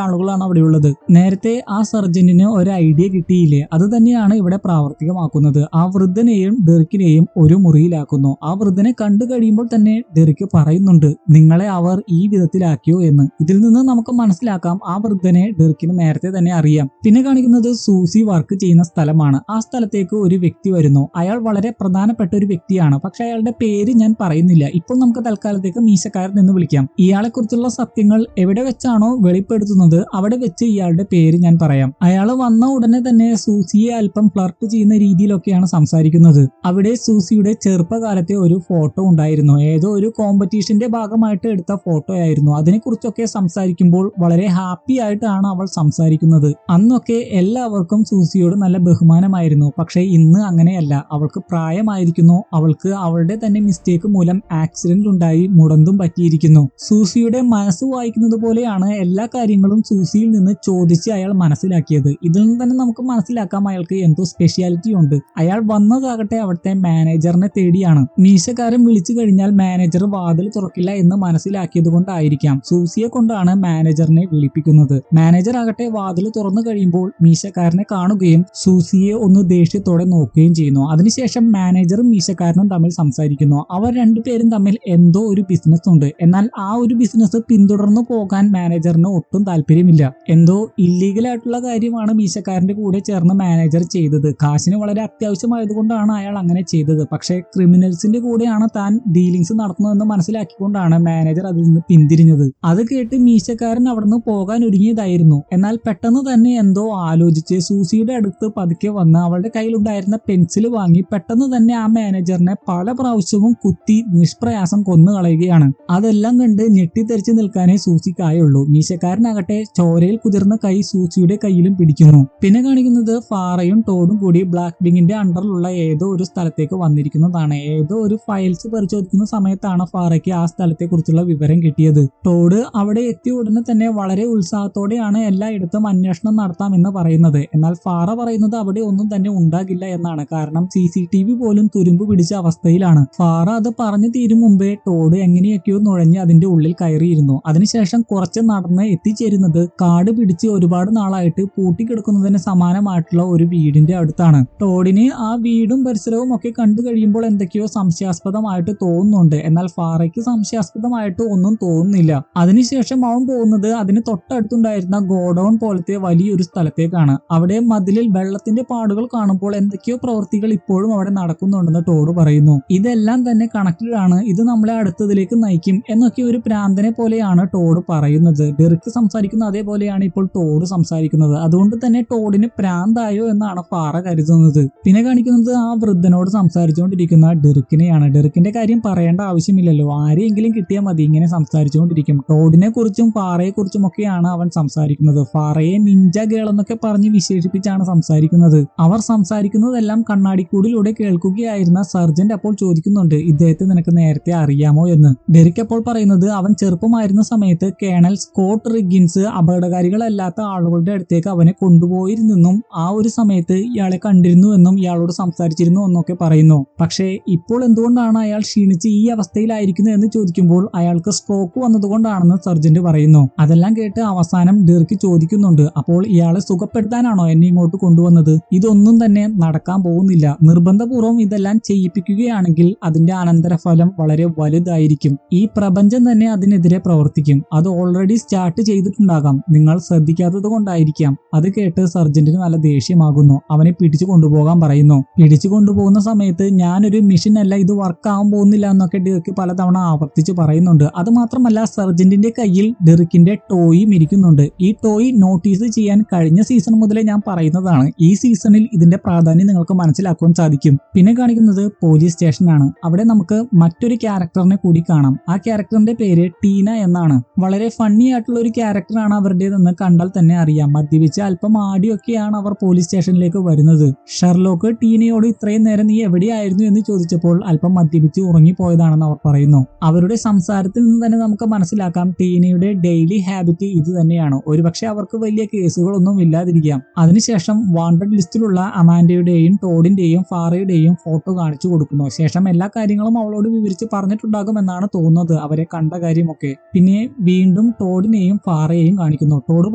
[SPEAKER 1] ആളുകളാണ് അവിടെയുള്ളത്. നേരത്തെ ആ സർജന്റിന് ഒരു ഐഡിയ കിട്ടിയില്ലേ, അത് തന്നെയാണ് ഇവിടെ പ്രാവർത്തികമാക്കുന്നത്. ആ വൃദ്ധനെയും ഡെറിക്കിനെയും ഒരു മുറിയിലാക്കുന്നു. ആ വൃദ്ധനെ കണ്ടു കഴിയുമ്പോൾ തന്നെ ഡെറിക്ക് പറയുന്നുണ്ട്, നിങ്ങളെ അവർ ഈ വിധത്തിലാക്കിയോ എന്ന്. ഇതിൽ നിന്ന് നമുക്ക് മനസ്സിലാക്കാം ആ വൃദ്ധനെ ഡെറിക്കിന് നേരത്തെ തന്നെ അറിയാം. പിന്നെ കാണിക്കുന്നത് സൂസി വർക്ക് ചെയ്യുന്ന സ്ഥലമാണ്. ആ സ്ഥലത്തേക്ക് ഒരു വ്യക്തി വരുന്നു. അയാൾ വളരെ പ്രധാനപ്പെട്ട ഒരു വ്യക്തിയാണ്. പക്ഷെ അയാളുടെ പേര് ഞാൻ പറയുന്നില്ല. ഇപ്പോൾ നമുക്ക് തൽക്കാലത്തേക്ക് മീശക്കാരൻ എന്ന് വിളിക്കാം. ഇയാളെ കുറിച്ചുള്ള സത്യങ്ങൾ എവിടെ വെച്ചാണോ വെളിപ്പെടുത്തുന്നത് അവിടെ വെച്ച് ഇയാളുടെ പേര് ഞാൻ പറയാം. അയാൾ വന്ന ഉടനെ തന്നെ സൂസിയെ അല്പം ഫ്ലർട്ട് ചെയ്യുന്ന രീതിയിലൊക്കെയാണ് സംസാരിക്കുന്നത്. അവിടെ സൂസിയുടെ ചെറുപ്പകാലത്തെ ഒരു ഫോട്ടോ ഉണ്ടായിരുന്നു. ഏതോ ഒരു കോമ്പറ്റീഷന്റെ ഭാഗമായിട്ട് എടുത്ത ഫോട്ടോ ആയിരുന്നു. അതിനെക്കുറിച്ചൊക്കെ സംസാരിക്കുമ്പോൾ വളരെ ഹാപ്പി ആയിട്ടാണ് അവൾ സംസാരിക്കുന്നത്. അന്നൊക്കെ എല്ലാവർക്കും സൂസിയോട് നല്ല ബഹുമാനമായിരുന്നു. പക്ഷെ ഇന്ന് അങ്ങനെയല്ല. അവൾക്ക് പ്രായമായിരിക്കുന്നു. അവൾക്ക് അവളുടെ തന്നെ മിസ്റ്റേക്ക് മൂലം ആക്സിഡന്റ് ഉണ്ടായി മുടന്തും പറ്റിയിരിക്കുന്നു. സൂസിയുടെ മനസ്സ് വായിക്കുന്നത് പോലെയാണ് എല്ലാ കാര്യങ്ങളും സൂസിയിൽ നിന്ന് ചോദിച്ച് അയാൾ മനസ്സിലാക്കിയത്. ഇതിൽ നിന്ന് തന്നെ നമുക്ക് മനസ്സിലാക്കാം അയാൾക്ക് എന്തോ സ്പെഷ്യാലിറ്റി ഉണ്ട്. അയാൾ വന്നതാകട്ടെ അവിടുത്തെ മാനേജറിനെ തേടിയാണ്. മീശക്കാരൻ വിളിച്ചു കഴിഞ്ഞാൽ മാനേജർ വാതിൽ തുറക്കില്ല എന്ന് മനസ്സിലാക്കിയത് കൊണ്ടായിരിക്കാം സൂസിയെ കൊണ്ടാണ് മാനേജറിനെ വിളിപ്പിക്കുന്നത്. മാനേജർ ആകട്ടെ വാതിൽ തുറന്നു കഴിയുമ്പോൾ മീശക്കാരനെ കാണുകയും സൂസിയെ ഒന്ന് ദേഷ്യത്തോടെ നോക്കുകയും ചെയ്യുന്നു. അതിനുശേഷം മാനേജറും മീശക്കാരനും തമ്മിൽ സംസാരിക്കുന്നു. അവർ രണ്ടുപേരും തമ്മിൽ എന്തോ ഒരു ബിസിനസ് ഉണ്ട്. എന്നാൽ ആ ഒരു ബിസിനസ് പിന്തുടർന്നു പോകാൻ മാനേജറിന് ഒട്ടും താല്പര്യമില്ല. എന്തോ ഇല്ലീഗൽ ആയിട്ടുള്ള കാര്യമാണ് മീശക്കാരന്റെ കൂടെ ചേർന്ന് മാനേജർ ചെയ്തത്. കാശിന് വളരെ അത്യാവശ്യമായതുകൊണ്ടാണ് അയാൾ അങ്ങനെ ചെയ്തത്. പക്ഷേ ക്രിമിനൽസിന്റെ കൂടെയാണ് താൻ ഡീലിങ്സ് നടത്തുന്നതെന്ന് മനസ്സിലാക്കിക്കൊണ്ടാണ് മാനേജർ അതിൽ നിന്ന് പിന്തിരിഞ്ഞത്. അത് കേട്ട് മീശക്കാരൻ അവിടുന്ന് പോകാൻ ഒരുങ്ങിയതായിരുന്നു. എന്നാൽ പെട്ടെന്ന് തന്നെ എന്തോ ആലോചിച്ച് സൂസിയുടെ അടുത്ത് പതുക്കെ വന്ന് അവളുടെ കയ്യിലുണ്ടായിരുന്ന പെൻസിൽ വാങ്ങി പെട്ടെന്ന് തന്നെ ആ മാനേജറിനെ പല പ്രാവശ്യവും കുത്തി നിഷ്പ്രയാസം കൊന്നു കളയുകയാണ്. അതെല്ലാം കണ്ട് ഞെട്ടിത്തെറിച്ച് നിൽക്കാനേ സൂസിക്കായുള്ളൂ. മീശക്കാരനാകട്ടെ ചോരയിൽ കുതിർന്ന കൈ സൂസിയുടെ കയ്യിലും പിടിക്കുന്നു. പിന്നെ കാണിക്കുന്നത് ഫാറയും ടോഡും കൂടി ബ്ലാക്ക് വിങ്ങിന്റെ അണ്ടറിലുള്ള ഏതോ ഒരു സ്ഥലത്തേക്ക് വന്നിരിക്കുന്നതാണ്. ഏതോ ഒരു ഫയൽസ് പരിശോധിക്കുന്ന സമയത്താണ് ഫാറയ്ക്ക് ആ സ്ഥലത്തെ കുറിച്ചുള്ള വിവരം കിട്ടിയത്. ടോഡ് അവിടെ എത്തിയ ഉടനെ തന്നെ വളരെ ഉത്സാഹത്തോടെയാണ് എല്ലായിടത്തും അന്വേഷണം നടത്താമെന്ന് പറയുന്നത്. എന്നാൽ ഫാറ പറയുന്നത് അവിടെ ഒന്നും തന്നെ ഉണ്ടാകില്ല എന്നാണ്. കാരണം CCTV പോലും തുരുമ്പ് പിടിച്ച അവസ്ഥയിലാണ്. ഫാറ അത് പറഞ്ഞു തീരും മുമ്പേ ടോഡ് എങ്ങനെയൊക്കെയോ നുഴഞ്ഞ് അതിന്റെ ഉള്ളിൽ കയറിയിരുന്നു. അതിനുശേഷം കുറച്ച് നടന്ന് എത്തിച്ചേരുന്നത് കാട് പിടിച്ച് ഒരുപാട് നാളായിട്ട് പൂട്ടിക്കിടക്കുന്നതിന് സമാനമായിട്ടുള്ള ഒരു വീടിന്റെ അടുത്താണ്. ടോഡിന് ആ വീടും പരിസരവും ഒക്കെ കണ്ടു കഴിയുമ്പോൾ എന്തൊക്കെയോ സംശയാസ്പദമായിട്ട് തോന്നുന്നുണ്ട്. എന്നാൽ ഫാറയ്ക്ക് സംശയാസ്പദമായിട്ട് ഒന്നും തോന്നുന്നില്ല. അതിനുശേഷം അവൻ പോകുന്നത് അതിന് തൊട്ടടുത്തുണ്ടായിരുന്ന ഗോഡൌൺ പോലത്തെ വലിയൊരു സ്ഥലത്തേക്കാണ്. അവിടെ മതിലിൽ വെള്ളത്തിന്റെ പാടുകൾ കാണുമ്പോൾ എന്തൊക്കെയോ പ്രവൃത്തികൾ ഇപ്പോഴും അവിടെ നടക്കുന്നുണ്ടെന്ന് ടോഡ് പറയുന്നു. ഇതെല്ലാം തന്നെ കണക്റ്റഡ് ആണ്, ഇത് നമ്മളെ അടുത്തതിലേക്ക് നയിക്കും എന്നൊക്കെ ഒരു പ്രാന്തനെ പോലെയാണ് ടോഡ് പറയുന്നത്. ഡെറിക്ക് സംസാരിക്കുന്ന അതേപോലെയാണ് ഇപ്പോൾ ടോഡ് സംസാരിക്കുന്നത്. അതുകൊണ്ട് തന്നെ ടോഡിന് പ്രാന്തായോ എന്നാണ് ഫാറ കരുതുന്നത്. പിന്നെ കാണിക്കുന്നത് ആ വൃദ്ധനോട് സംസാരിച്ചുകൊണ്ടിരിക്കുന്ന ഡെറിക്കിനെയാണ്. ഡെറിക്കിന്റെ കാര്യം പറയേണ്ട ആവശ്യമില്ലല്ലോ, ആരെയെങ്കിലും കിട്ടിയാൽ മതി ഇങ്ങനെ സംസാരിച്ചുകൊണ്ടിരിക്കും. ടോഡിനെ കുറിച്ചും ഫാറയെ കുറിച്ചും ഒക്കെയാണ് അവൻ സംസാരിക്കുന്നത്. ഫാറയെ നിഞ്ച ഗേൾ എന്നൊക്കെ പറഞ്ഞ് വിശേഷിപ്പിച്ചാണ് സംസാരിക്കുന്നത്. അവർ സംസാരിക്കുന്നതെല്ലാം കണ്ണാടിക്കൂടിലൂടെ കേൾക്കുകയായിരുന്ന സർജന്റ് അപ്പോൾ ചോദിക്കുന്നുണ്ട്, ഇദ്ദേഹത്തെ നിനക്ക് നേരത്തെ അറിയാമോ എന്ന്. ഡെറിക് അപ്പോൾ പറയുന്നത് അവൻ ചെറുപ്പമായിരുന്ന സമയത്ത് കേണൽ സ്കോട്ട് റിഗിൻസ് അപകടകാരികളല്ലാത്ത ആളുകളുടെ അടുത്തേക്ക് അവനെ കൊണ്ടുപോയിരുന്നെന്നും ആ ഒരു സമയത്ത് ഇയാളെ കണ്ടിരുന്നു എന്നും ഇയാളോട് സംസാരിച്ചിരുന്നു എന്നൊക്കെ പറയുന്നു. പക്ഷേ ഇപ്പോൾ എന്തുകൊണ്ടാണ് അയാൾ ക്ഷീണിച്ച് ഈ അവസ്ഥയിലായിരിക്കുന്നത് എന്ന് ചോദിക്കുമ്പോൾ അയാൾക്ക് സ്ട്രോക്ക് വന്നതുകൊണ്ടാണെന്ന് സർജന്റ് പറയുന്നു. അതെല്ലാം കേട്ട് അവസാനം ഡെറിക് ചോദിക്കുന്നുണ്ട്, അപ്പോൾ ഇയാളെ സുഖപ്പെടുത്താനാണോ എന്നെ ഇങ്ങോട്ട് കൊണ്ടുവന്നത്? ഇതൊന്നും തന്നെ നടക്കാൻ പോകുന്നില്ല. നിർബന്ധപൂർവ്വം ഇതെല്ലാം ചെയ്യിപ്പിക്കുകയാണെങ്കിൽ അതിന്റെ അനന്തരഫലം വളരെ വലുതായിരിക്കും. ഈ പ്രപഞ്ചം തന്നെ അതിനെതിരെ പ്രവർത്തിക്കും. അത് ഓൾറെഡി സ്റ്റാർട്ട് ചെയ്തിട്ടുണ്ടാകാം. നിങ്ങൾ ശ്രദ്ധിക്കാത്തത് കൊണ്ടായിരിക്കാം. അത് കേട്ട് സർജന്റിന് നല്ല ദേഷ്യമാകുന്നു. അവനെ പിടിച്ചു കൊണ്ടുപോകാൻ പറയുന്നു. പിടിച്ചു കൊണ്ടുപോകുന്ന സമയത്ത് ഞാനൊരു മിഷൻ അല്ല, ഇത് വർക്ക് ആവാൻ പോകുന്നില്ല എന്നൊക്കെ ഡെറിക് പലതവണ ആവർത്തിച്ച് പറയുന്നുണ്ട്. അത് മാത്രമല്ല സർജന്റിന്റെ കയ്യിൽ ഡെറിക്കിന്റെ ടോയും ഇരിക്കുന്നുണ്ട്. ഈ ടോയ് നോട്ടീസ് ചെയ്യാൻ കഴിഞ്ഞ സീസൺ മുതലേ ഞാൻ പറയുന്നതാണ്. ഈ സീസണിൽ ഇതിന്റെ പ്രാധാന്യം നിങ്ങൾക്ക് മനസ്സിലാക്കുവാൻ സാധിക്കും. പിന്നെ കാണിക്കുന്നത് പോലീസ് സ്റ്റേഷനാണ്. അവിടെ നമുക്ക് മറ്റൊരു ക്യാരക്ടറിനെ കൂടി കാണാം. ആ ക്യാരക്ടറിന്റെ പേര് ടീന എന്നാണ്. വളരെ ഫണ്ണി ആയിട്ടുള്ള ഒരു ക്യാരക്ടറാണ് അവരുടേതെന്ന് കണ്ടാൽ തന്നെ അറിയാം. മദ്യപിച്ച് അല്പം ആടിയൊക്കെയാണ് അവർ പോലീസ് സ്റ്റേഷനിലേക്ക് വരുന്നത്. ഷെർലോക്ക് ടീനയോട് ഇത്രയും നേരം നീ എവിടെയായിരുന്നു എന്ന് ചോദിച്ചപ്പോൾ അല്പം മദ്യപിച്ച് ഉറങ്ങിപ്പോയതാണെന്ന് അവർ പറയുന്നു. അവരുടെ സംസാരത്തിൽ നിന്ന് തന്നെ നമുക്ക് മനസ്സിലാക്കാം ടീനയുടെ ഡെയിലി ഹാബിറ്റ് ഇത് തന്നെയാണ്. ഒരുപക്ഷെ അവർക്ക് വലിയ കേസുകളൊന്നും ഇല്ലാതിരിക്കാം. അതിനുശേഷം വാണ്ടഡ് ലിസ്റ്റിലുള്ള അമാൻഡയുടെയും ടോഡിന്റെയും ഫാറയുടെയും ഫോട്ടോ കാണിച്ചു കൊടുക്കുന്നു. ശേഷം എല്ലാ കാര്യങ്ങളും അവളോട് വിവരിച്ച് പറഞ്ഞിട്ടുണ്ടാകുമെന്നാണ് തോന്നുന്നത്. അവരെ കണ്ട കാര്യം കാര്യമൊക്കെ. പിന്നെ വീണ്ടും ടോഡിനെയും ഫാറയെയും കാണിക്കുന്നു. ടോഡ്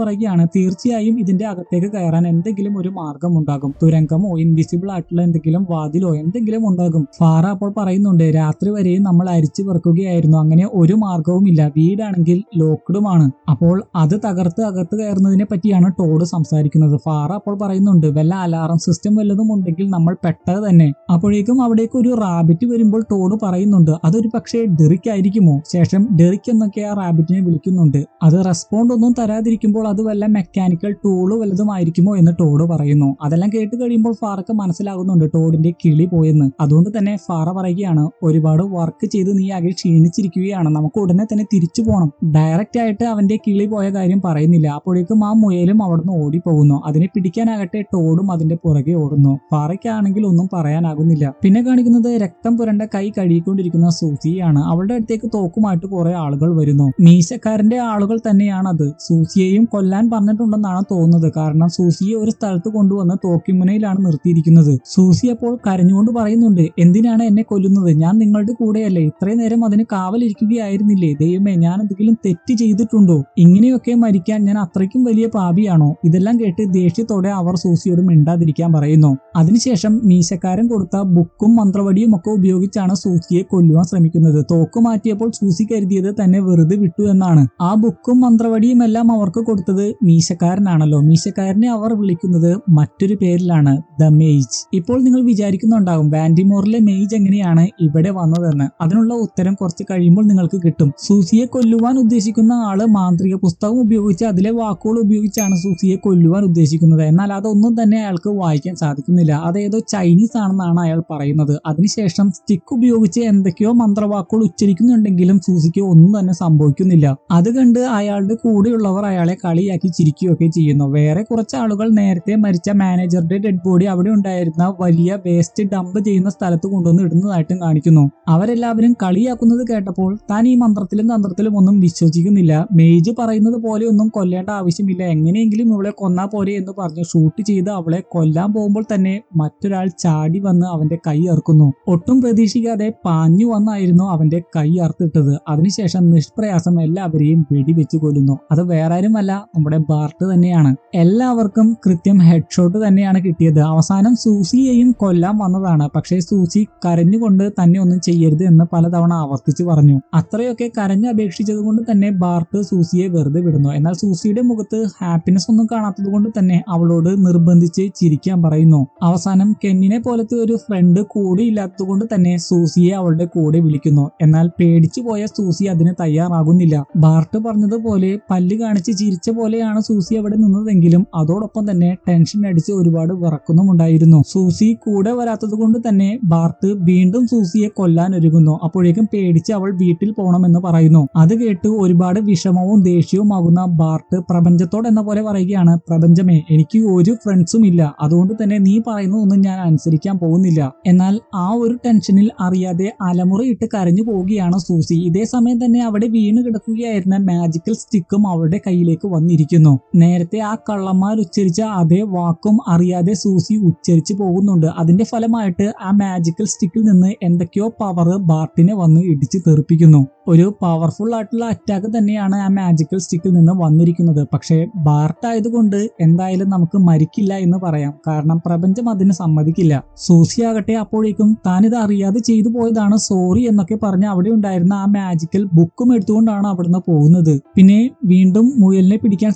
[SPEAKER 1] പറയുകയാണ്, തീർച്ചയായും ഇതിന്റെ അകത്തേക്ക് കയറാൻ എന്തെങ്കിലും ഒരു മാർഗം ഉണ്ടാകും, തുരങ്കമോ ഇൻവിസിബിൾ ആയിട്ടുള്ള എന്തെങ്കിലും വാതിലോ എന്തെങ്കിലും ഉണ്ടാകും. ഫാറ അപ്പോൾ പറയുന്നുണ്ട്, രാത്രി വരെയും നമ്മൾ അരിച്ചു പെറുക്കുകയായിരുന്നു, അങ്ങനെ ഒരു മാർഗവുമില്ല, വീടാണെങ്കിൽ ലോക്ക്ഡുമാണ്. അപ്പോൾ അത് തകർത്ത് അകത്ത് കയറുന്നതിനെ പറ്റിയാണ് ടോഡ് സംസാരിക്കുന്നത്. ഫാറ അപ്പോൾ പറയുന്നുണ്ട്, വല്ല അലാറം സിസ്റ്റം വല്ലതും ഉണ്ടെങ്കിൽ നമ്മൾ പെട്ടത് തന്നെ. അപ്പോഴേക്കും അവിടേക്ക് ഒരു റാബിറ്റ് വരുമ്പോൾ ടോഡ് പറയുന്നുണ്ട്, അതൊരു പക്ഷേ ഡെറിക് ആയിരിക്കുമോ. ശേഷം ഡെറിക് എന്നൊക്കെ ആ റാബിറ്റിനെ വിളിക്കുന്നുണ്ട്. അത് റെസ്പോണ്ട് ഒന്നും തരാതിരിക്കുമ്പോൾ അത് വല്ല മെക്കാനിക്കൽ ടൂള് വല്ലതും ആയിരിക്കുമോ എന്ന് ടോഡ് പറയുന്നു. അതെല്ലാം കേട്ട് കഴിയുമ്പോൾ ഫാറക്ക് മനസ്സിലാകുന്നുണ്ട് ടോഡിന്റെ കിളി പോയെന്ന്. അതുകൊണ്ട് തന്നെ ഫാറ പറയുകയാണ്, ഒരുപാട് വർക്ക് ചെയ്ത് നീ ആകെ ക്ഷീണിച്ചിരിക്കുകയാണ്, നമുക്ക് ഉടനെ തന്നെ തിരിച്ചു പോകണം. ഡയറക്റ്റ് ആയിട്ട് അവന്റെ കിളി പോയ കാര്യം പറയുന്നില്ല. അപ്പോഴേക്കും ആ മുയലും അവിടുന്ന് ഓടിപ്പോകുന്നു. അതിനെ പിടിക്കാനാകട്ടെ ടോഡും അതിന്റെ പുറകെ ഓടുന്നു. ഫാറയ്ക്കാണെങ്കിൽ ഒന്നും പറയാനാകുന്നില്ല. പിന്നെ കാണിക്കുന്നത് രക്തം പുരണ്ട കൈ കഴുകിക്കൊണ്ടിരിക്കുന്ന സൂസിയാണ്. അവളുടെ അടുത്തേക്ക് തോക്കുമായിട്ട് കുറെ ആളുകൾ വരുന്നു. മീശക്കാരന്റെ ആളുകൾ തന്നെയാണ് അത്. സൂസിയെയും കൊല്ലാൻ പറഞ്ഞിട്ടുണ്ടെന്നാണ് തോന്നുന്നത്. കാരണം സൂസിയെ ഒരു സ്ഥലത്ത് കൊണ്ടുവന്ന് തോക്കിമുനയിലാണ് നിർത്തിയിരിക്കുന്നത്. സൂസി അപ്പോൾ കരഞ്ഞുകൊണ്ട് പറയുന്നുണ്ട്, എന്തിനാണ് എന്നെ കൊല്ലുന്നത്, ഞാൻ നിങ്ങളുടെ കൂടെയല്ലേ, ഇത്രയും നേരം അതിന് കാവലിരിക്കുകയായിരുന്നില്ലേ, ദൈവമേ ഞാൻ എന്തെങ്കിലും തെറ്റ് ചെയ്തിട്ടുണ്ടോ, ഇങ്ങനെയൊക്കെ മരിക്കാൻ ഞാൻ അത്രയ്ക്കും വലിയ പാപിയാണോ. ഇതെല്ലാം കേട്ട് ദേഷ്യത്തോടെ അവർ സൂസിയോട് മിണ്ടാതിരിക്കാൻ പറയുന്നു. അതിനുശേഷം മീശക്കാരൻ കൊടുത്ത ബുക്കും മന്ത്രവടിയും ഒക്കെ ഉപയോഗിച്ചാണ് സൂസിയെ കൊല്ലുവാൻ ശ്രമിക്കുന്നത്. തോക്ക് മാറ്റിയപ്പോൾ സൂസി കരുതിയത് തന്നെ വെറുതെ വിട്ടു എന്നാണ്. ആ ബുക്കും മന്ത്രവടിയും എല്ലാം അവർക്ക് കൊടുത്തത് മീശക്കാരനാണല്ലോ. മീശക്കാരനെ അവർ വിളിക്കുന്നത് മറ്റൊരു പേരിലാണ്, ദ മേജ്. ഇപ്പോൾ നിങ്ങൾ വിചാരിക്കുന്നുണ്ടാകും, വാൻഡിമോറിലെ മേജ് എങ്ങനെയാണ് ഇവിടെ വന്നതെന്ന്. അതിനുള്ള ഉത്തരം കുറച്ച് കഴിയുമ്പോൾ നിങ്ങൾക്ക് കിട്ടും. സൂസിയെ കൊല്ലുവാൻ ഉദ്ദേശിക്കുന്ന ആള് മാന്ത്രിക പുസ്തകം ഉപയോഗിച്ച് അതിലെ വാക്കുകൾ ഉപയോഗിച്ചാണ് സൂസിയെ കൊല്ലുവാൻ ഉദ്ദേശിക്കുന്നത്. എന്നാൽ അതൊന്നും തന്നെ അയാൾക്ക് വായിക്കാൻ സാധിക്കുന്നില്ല. അതേതോ ചൈനീസ് ആണെന്നാണ് അയാൾ പറയുന്നത്. അതിനുശേഷം സ്റ്റിക്ക് ഉപയോഗിച്ച് എന്തൊക്കെയോ മന്ത്രവാക്കുകൾ ഉച്ചരിക്കുന്നുണ്ടെങ്കിലും സൂസിക്ക് ഒന്നും തന്നെ സംഭവിക്കുന്നില്ല. അത് കണ്ട് അയാളുടെ കൂടെയുള്ളവർ അയാളെ കളിയാക്കി ചിരിക്കുകയൊക്കെ ചെയ്യുന്നു. വേറെ കുറച്ച് ആളുകൾ നേരത്തെ മരിച്ച മാനേജറുടെ ഡെഡ് ബോഡി അവിടെ ഉണ്ടായിരുന്ന വലിയ വേസ്റ്റ് ഡംപ് ചെയ്യുന്ന സ്ഥലത്ത് കൊണ്ടുവന്ന് ഇടുന്നതായിട്ടും കാണിക്കുന്നു. അവരെല്ലാവരും കളിയാക്കുന്നത് കേട്ടപ്പോൾ താൻ ഈ മന്ത്രത്തിലും തന്ത്രത്തിലും ഒന്നും വിശ്വസിക്കുന്നില്ല. മേജ് പറയുന്നത് പോലെ ഒന്നും കൊല്ലേണ്ട ആവശ്യമില്ല, എങ്ങനെയെങ്കിലും ഇവളെ കൊന്നാ പോരെ എന്ന് പറഞ്ഞ് ഷൂട്ട് ചെയ്ത് അവളെ കൊല്ലാൻ പോകുമ്പോൾ തന്നെ മറ്റൊരാൾ ചാടി വന്ന് അവന്റെ കൈ അറുക്കുന്നു. ഒട്ടും പ്രതീക്ഷിക്കാതെ പാഞ്ഞു വന്നായിരുന്നു അവന്റെ കൈ അറുത്തിട്ടത്. അതിനുശേഷം നിഷ്പ്രയാസം എല്ലാവരെയും വെടിവെച്ച് കൊല്ലുന്നു. അത് വേറെ ആരുമല്ല, നമ്മുടെ ബാർട്ട് തന്നെയാണ്. എല്ലാവർക്കും കൃത്യം ഹെഡ് ഷോട്ട് തന്നെയാണ് കിട്ടിയത്. അവസാനം സൂസിയെയും കൊല്ലാൻ വന്നതാണ്. പക്ഷേ സൂസി കരഞ്ഞുകൊണ്ട് തന്നെ ഒന്നും ചെയ്യരുത് എന്ന് പലതവണ ആവർത്തിച്ചു പറഞ്ഞു. അത്രയൊക്കെ കരഞ്ഞ് അപേക്ഷിച്ചത് കൊണ്ട് തന്നെ ബാർട്ട് സൂസിയെ വെറുതെ വിടുന്നു. എന്നാൽ സൂസിയുടെ മുഖത്ത് ഹാപ്പിനെസ് ഒന്നും കാണാത്തത് കൊണ്ട് തന്നെ അവളോട് നിർബന്ധിച്ച് ചിരിക്കാൻ പറയുന്നു. അവസാനം കെന്നിനെ പോലത്തെ ഒരു ഫ്രണ്ട് കൂടെ ഇല്ലാത്തത് കൊണ്ട് തന്നെ സൂസിയെ അവളുടെ കൂടെ വിളിക്കുന്നു. എന്നാൽ പേടിച്ചു പോയ സൂസി അതിന് തയ്യാറാകുന്നില്ല. ബാർട്ട് പറഞ്ഞതുപോലെ പല്ല് കാണിച്ച് ചിരിച്ച പോലെയാണ് സൂസി അവിടെ നിന്നതെങ്കിലും അതോടൊപ്പം തന്നെ ടെൻഷൻ അടിച്ച് ഒരുപാട് വിറക്കുന്നുമുണ്ടായിരുന്നു. സൂസി കൂടെ വരാത്തത് കൊണ്ട് തന്നെ ബാർട്ട് വീണ്ടും സൂസിയെ കൊല്ലാൻ ഒരുങ്ങുന്നു. അപ്പോഴേക്കും പേടിച്ച് അവൾ വീട്ടിൽ പോകണമെന്ന് പറയുന്നു. അത് കേട്ട് ഒരുപാട് വിഷമവും ദേഷ്യവും ആകുന്ന ബാർട്ട് പ്രപഞ്ചത്തോട് എന്ന പോലെ പറയുകയാണ്, പ്രപഞ്ചമേ, എനിക്ക് ഒരു ഫ്രണ്ട്സും ഇല്ല, അതുകൊണ്ട് തന്നെ നീ പറയുന്നതൊന്നും ഞാൻ അനുസരിക്കാൻ പോകുന്നില്ല. എന്നാൽ ആ ഒരു ടെൻഷനിൽ അറിയാതെ അലമുറയിട്ട് കരഞ്ഞു പോവുകയാണ് സൂസി. ഇതേ സമയം തന്നെ അവിടെ വീണ് കിടക്കുകയായിരുന്ന മാജിക്കൽ സ്റ്റിക്കും അവളുടെ കയ്യിലേക്ക് വന്നിരിക്കുന്നു. നേരത്തെ ആ കള്ളന്മാർ ഉച്ചരിച്ച അതേ വാക്കും അറിയാതെ സൂസി ഉച്ചരിച്ചു പോകുന്നുണ്ട്. അതിന്റെ ഫലമായിട്ട് ആ മാജിക്കൽ സ്റ്റിക്കിൽ നിന്ന് എന്തൊക്കെയോ പവർ ബാർട്ടിനെ വന്ന് ഇടിച്ച് തെറിപ്പിക്കുന്നു. ഒരു പവർഫുൾ ആയിട്ടുള്ള അറ്റാക്ക് തന്നെയാണ് ആ മാജിക്കൽ സ്റ്റിക്കിൽ നിന്ന് വന്നിരിക്കുന്നത്. പക്ഷേ ബാർട്ട് ആയതുകൊണ്ട് എന്തായാലും നമുക്ക് മരിക്കില്ല എന്ന് പറയാം, കാരണം പ്രപഞ്ചം അതിന് സമ്മതിക്കില്ല. സൂസി ആകട്ടെ അപ്പോഴേക്കും താനിത് അറിയാതെ ചെയ്തു പോയതാണ്, സോറി എന്നൊക്കെ പറഞ്ഞ് അവിടെ ഉണ്ടായിരുന്ന ആ മാജിക്കൽ ബുക്കും എടുത്തുകൊണ്ടാണ് അവിടുന്ന് പോകുന്നത്. പിന്നെ വീണ്ടും മുയലിനെ പിടിക്കാൻ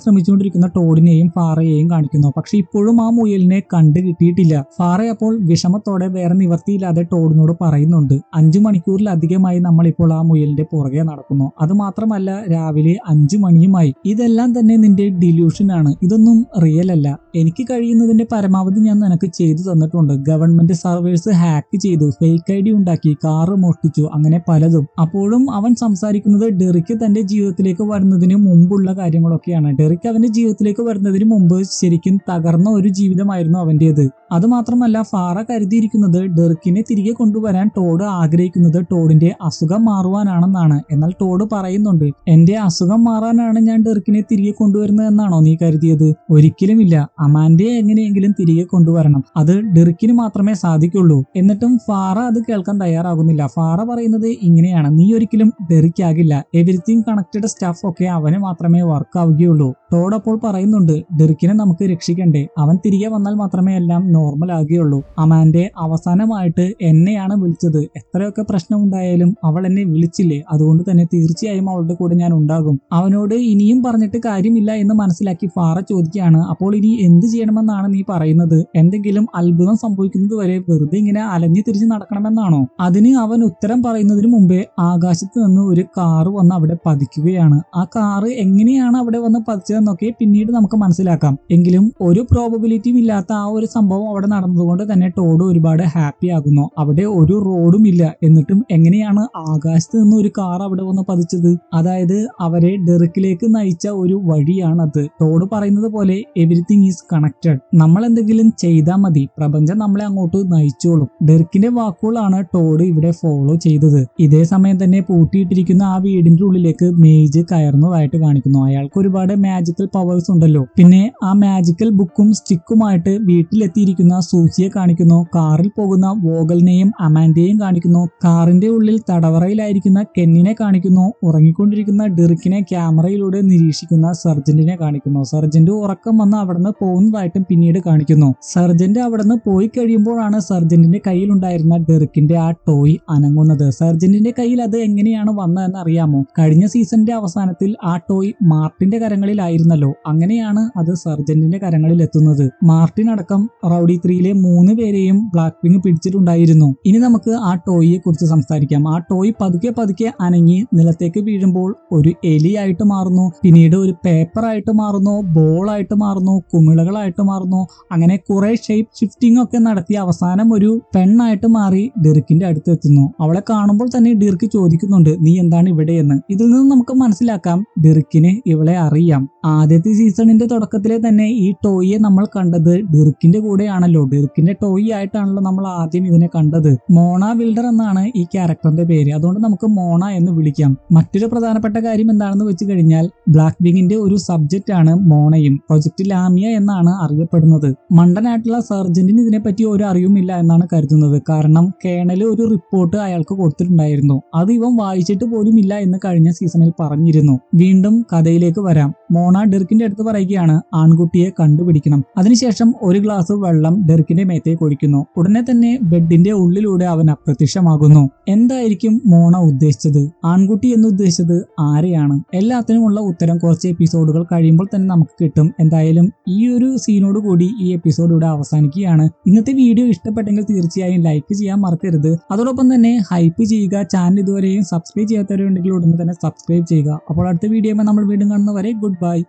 [SPEAKER 1] ശ്രമിച്ചുകൊണ്ടിരിക്കുന്ന ടോഡിനെയും ഫാറയെയും കാണിക്കുന്നു. പക്ഷെ ഇപ്പോഴും ആ മുയലിനെ കണ്ടു കിട്ടിയിട്ടില്ല. ഫാറ അപ്പോൾ വിഷമത്തോടെ വേറെ നിവർത്തിയില്ലാതെ ടോഡിനോട് പറയുന്നുണ്ട്, 5 മണിക്കൂറിലധികമായി നമ്മളിപ്പോൾ ആ മുയലിന്റെ പുറകെ നടക്കുന്നു. അത് മാത്രമല്ല രാവിലെ 5 മണിയുമായി. ഇതെല്ലാം തന്നെ നിന്റെ ഡിലൂഷൻ ആണ്, ഇതൊന്നും റിയൽ അല്ല. എനിക്ക് കഴിയുന്നതിന്റെ പരമാവധി ഞാൻ നിനക്ക് ചെയ്തു തന്നിട്ടുണ്ട്. ഗവൺമെന്റ് സർവേഴ്സ് ഹാക്ക് ചെയ്തു, ഫേക്ക് ഐഡി ഉണ്ടാക്കി, കാറ് മോഷ്ടിച്ചു, അങ്ങനെ പലതും. അപ്പോഴും അവൻ സംസാരിക്കുന്നത് ഡെറിക് തന്റെ ജീവിതത്തിലേക്ക് വരുന്നതിന് മുമ്പുള്ള കാര്യങ്ങളൊക്കെയാണ്. ഡെറിക് അവന്റെ ജീവിതത്തിലേക്ക് വരുന്നതിന് മുമ്പ് ശരിക്കും തകർന്ന ഒരു ജീവിതമായിരുന്നു അവന്റേത്. അതുമാത്രമല്ല ഫാറ കരുതിയിരിക്കുന്നത് ഡെറിക്കിനെ തിരികെ കൊണ്ടുവരാൻ ടോഡ് ആഗ്രഹിക്കുന്നത് ടോഡിന്റെ അസുഖം മാറുവാനാണെന്നാണ്. എന്നാൽ ടോഡ് പറയുന്നുണ്ട്, എന്റെ അസുഖം മാറാനാണ് ഞാൻ ഡെറിക്കിനെ തിരികെ കൊണ്ടുവരുന്നത് എന്നാണോ നീ കരുതിയത്? ഒരിക്കലുമില്ല. അമാൻഡയെ എങ്ങനെയെങ്കിലും തിരികെ കൊണ്ടുവരണം. അത് ഡെറിക്കിന് മാത്രമേ സാധിക്കുള്ളൂ. എന്നിട്ടും ഫാറ അത് കേൾക്കാൻ തയ്യാറാകുന്നില്ല. ഫാറ പറയുന്നത് ഇങ്ങനെയാണ്, നീ ഒരിക്കലും ഡെറിക് ആകില്ല. എവരിത്തിങ് കണക്റ്റഡ് സ്റ്റഫ് ഒക്കെ അവന് മാത്രമേ വർക്ക് ആവുകയുള്ളൂ. ടോഡ് അപ്പോൾ പറയുന്നുണ്ട്, ഡെറിക്കിനെ നമുക്ക് രക്ഷിക്കണ്ടേ, അവൻ തിരികെ വന്നാൽ മാത്രമേ എല്ലാം നോർമൽ ആകുകയുള്ളൂ. അമാൻഡെ അവസാനമായിട്ട് എന്നെയാണ് വിളിച്ചത്. എത്രയൊക്കെ പ്രശ്നം ഉണ്ടായാലും അവൾ എന്നെ വിളിച്ചില്ലേ, അതുകൊണ്ട് തന്നെ തീർച്ചയായും അവളുടെ കൂടെ ഞാൻ ഉണ്ടാകും. അവനോട് ഇനിയും പറഞ്ഞിട്ട് കാര്യമില്ല എന്ന് മനസ്സിലാക്കി ഫാറ ചോദിക്കുകയാണ്, അപ്പോൾ ഇനി എന്ത് ചെയ്യണമെന്നാണ് നീ പറയുന്നത്? എന്തെങ്കിലും അത്ഭുതം സംഭവിക്കുന്നത് വരെ വെറുതെ ഇങ്ങനെ അലഞ്ഞു തിരിഞ്ഞ് നടക്കണമെന്നാണോ? അതിന് അവൻ ഉത്തരം പറയുന്നതിന് മുമ്പേ ആകാശത്ത് നിന്ന് ഒരു കാറ് വന്ന് അവിടെ പതിക്കുകയാണ്. ആ കാറ് എങ്ങനെയാണ് അവിടെ വന്ന് പതിച്ചതെന്നൊക്കെ പിന്നീട് നമുക്ക് മനസ്സിലാക്കാം. എങ്കിലും ഒരു പ്രോബബിലിറ്റിയും ഇല്ലാത്ത ആ ഒരു സംഭവം അവിടെ നടന്നതുകൊണ്ട് തന്നെ ടോഡ് ഒരുപാട് ഹാപ്പി ആകുന്നു. അവിടെ ഒരു റോഡും ഇല്ല, എന്നിട്ടും എങ്ങനെയാണ് ആകാശത്ത് നിന്ന് ഒരു കാർ അവിടെ വന്ന് പതിച്ചത്? അതായത് അവരെ ഡെറിക്കിലേക്ക് നയിച്ച ഒരു വഴിയാണത്. ടോഡ് പറയുന്നത് പോലെ എവരിത്തിങ് ഈസ് കണക്റ്റഡ്. നമ്മൾ എന്തെങ്കിലും ചെയ്താൽ മതി, പ്രപഞ്ചം നമ്മളെ അങ്ങോട്ട് നയിച്ചോളും. ഡെറിക്കിന്റെ വാക്കുകളാണ് ടോഡ് ഇവിടെ ഫോളോ ചെയ്തത്. ഇതേ സമയം തന്നെ പൂട്ടിയിട്ടിരിക്കുന്ന ആ വീടിന്റെ ഉള്ളിലേക്ക് മേജ് കയറുന്നതായിട്ട് കാണിക്കുന്നു. അയാൾക്ക് ഒരുപാട് മാജിക്കൽ പവേഴ്സ് ഉണ്ടല്ലോ. പിന്നെ ആ മാജിക്കൽ ബുക്കും സ്റ്റിക്കുമായിട്ട് വീട്ടിലെത്തിയിരിക്കുന്ന സൂസിയെ കാണിക്കുന്നു. കാറിൽ പോകുന്ന വോഗലിനെയും അമാൻഡയെയും കാണിക്കുന്നു. കാറിന്റെ ഉള്ളിൽ തടവറയിലായിരിക്കുന്ന കെന്നിനെ കാണിക്കുന്നു. ഉറങ്ങിക്കൊണ്ടിരിക്കുന്ന ഡെറിക്കിനെ ക്യാമറയിലൂടെ നിരീക്ഷിക്കുന്ന സർജന്റിനെ കാണിക്കുന്നു. സർജന്റ് ഉറക്കം വന്ന് അവിടുന്ന് പോകുന്നതായിട്ടും പിന്നീട് കാണിക്കുന്നു. സർജന്റ് അവിടുന്ന് പോയി കഴിയുമ്പോഴാണ് സർജന്റിന്റെ കയ്യിലുണ്ടായിരുന്ന ഡെറിക്കിന്റെ ആ ടോയ് അനങ്ങുന്നത്. സർജന്റിന്റെ കയ്യിൽ അത് എങ്ങനെയാണ് വന്നതെന്ന് അറിയാമോ? കഴിഞ്ഞ സീസണിന്റെ അവസാനത്തിൽ ആ ടോയ് മാർട്ടിന്റെ കരങ്ങളിലായിരുന്നല്ലോ. അങ്ങനെയാണ് അത് സർജന്റിന്റെ കരങ്ങളിൽ എത്തുന്നത്. മാർട്ടിൻ അടക്കം റൗഡി 3-ലെ 3 പേരെയും ബ്ലാക്ക് പിങ്ക് പിടിച്ചിട്ടുണ്ടായിരുന്നു. ഇനി നമുക്ക് ആ ടോയിയെ കുറിച്ച് സംസാരിക്കാം. ആ ടോയ് പതുക്കെ പതുക്കെ അനങ്ങി നിലത്തേക്ക് വീഴുമ്പോൾ ഒരു എലിയായിട്ട് മാറുന്നു, പിന്നീട് ഒരു പേപ്പർ ആയിട്ട് മാറുന്നു, ബോൾ ആയിട്ട് മാറുന്നു, കുമിളകളായിട്ട് മാറുന്നു. അങ്ങനെ കുറെ ഷേപ്പ് ഷിഫ്റ്റിംഗ് ഒക്കെ നടത്തി അവസാനം ഒരു പെണ്ണായിട്ട് മാറി ഡെറിക്കിന്റെ അടുത്ത് എത്തുന്നു. അവളെ കാണുമ്പോൾ തന്നെ ഡെറിക്ക് ചോദിക്കുന്നുണ്ട്, നീ എന്താണ് ഇവിടെയെന്ന്. ഇതിൽ നിന്ന് നമുക്ക് മനസ്സിലാക്കാം ഡെറിക്കിന് ഇവളെ അറിയാം. ആദ്യത്തെ സീസണിന്റെ തുടക്കത്തിലെ തന്നെ ഈ ടോയിയെ നമ്മൾ കണ്ടത് ഡെറിക്കിന്റെ കൂടെയാണല്ലോ. ഡെറിക്കിന്റെ ടോയി ആയിട്ടാണല്ലോ നമ്മൾ ആദ്യം ഇതിനെ കണ്ടത്. മോണ വിൽഡർ എന്നാണ് ഈ ക്യാരക്ടറിന്റെ പേര്, അതുകൊണ്ട് നമുക്ക് മോണ എന്ന് വിളിക്കാം. മറ്റൊരു പ്രധാനപ്പെട്ട കാര്യം എന്താണെന്ന് വെച്ച് കഴിഞ്ഞാൽ ബ്ലാക്ക് വിങ്ങിന്റെ ഒരു സബ്ജക്റ്റ് ആണ് മോണയും. പ്രൊജക്ട് ലാമിയ എന്നാണ് അറിയപ്പെടുന്നത്. മണ്ടനായിട്ടുള്ള സർജന്റിന് ഇതിനെപ്പറ്റി ഒരു അറിവുമില്ല എന്നാണ് കരുതുന്നത്. കാരണം കേണല് ഒരു റിപ്പോർട്ട് അയാൾക്ക് കൊടുത്തിട്ടുണ്ടായിരുന്നു. അത് ഇവൻ വായിച്ചിട്ട് പോലും ഇല്ല എന്ന് കഴിഞ്ഞ സീസണിൽ പറഞ്ഞിരുന്നു. വീണ്ടും കഥയിലേക്ക് വരാം. മോണ ഡെറിക്കിന്റെ അടുത്ത് പറയുകയാണ്, ആൺകുട്ടിയെ കണ്ടുപിടിക്കണം. അതിനുശേഷം ഒരു ഗ്ലാസ് വെള്ളം ഡെറിക്കിന്റെ മേത്തേക്ക് ഒഴിക്കുന്നു. ഉടനെ തന്നെ ബെഡിന്റെ ഉള്ളിലൂടെ അവൻ അപ്രത്യക്ഷമാകുന്നു. എന്തായിരിക്കും മോണ ഉദ്ദേശിച്ചത്? ആൺകുട്ടി എന്ന് ഉദ്ദേശിച്ചത് ആരെയാണ്? എല്ലാത്തിനുമുള്ള ഉത്തരം കുറച്ച് എപ്പിസോഡുകൾ കഴിയുമ്പോൾ തന്നെ നമുക്ക് കിട്ടും. എന്തായാലും ഈ ഒരു സീനോട് കൂടി ഈ എപ്പിസോഡ് ഇവിടെ അവസാനിക്കുകയാണ്. ഇന്നത്തെ വീഡിയോ ഇഷ്ടപ്പെട്ടെങ്കിൽ തീർച്ചയായും ലൈക്ക് ചെയ്യാൻ മറക്കരുത്. അതോടൊപ്പം തന്നെ ഹൈപ്പ് ചെയ്യുക. ചാനൽ ഇതുവരെയും സബ്സ്ക്രൈബ് ചെയ്യാത്തവരുണ്ടെങ്കിൽ ഉടനെ തന്നെ സബ്സ്ക്രൈബ് ചെയ്യുക. അപ്പോൾ അടുത്ത വീഡിയോ നമ്മൾ വീണ്ടും കാണുന്നവരെ ഗുഡ് ബൈ.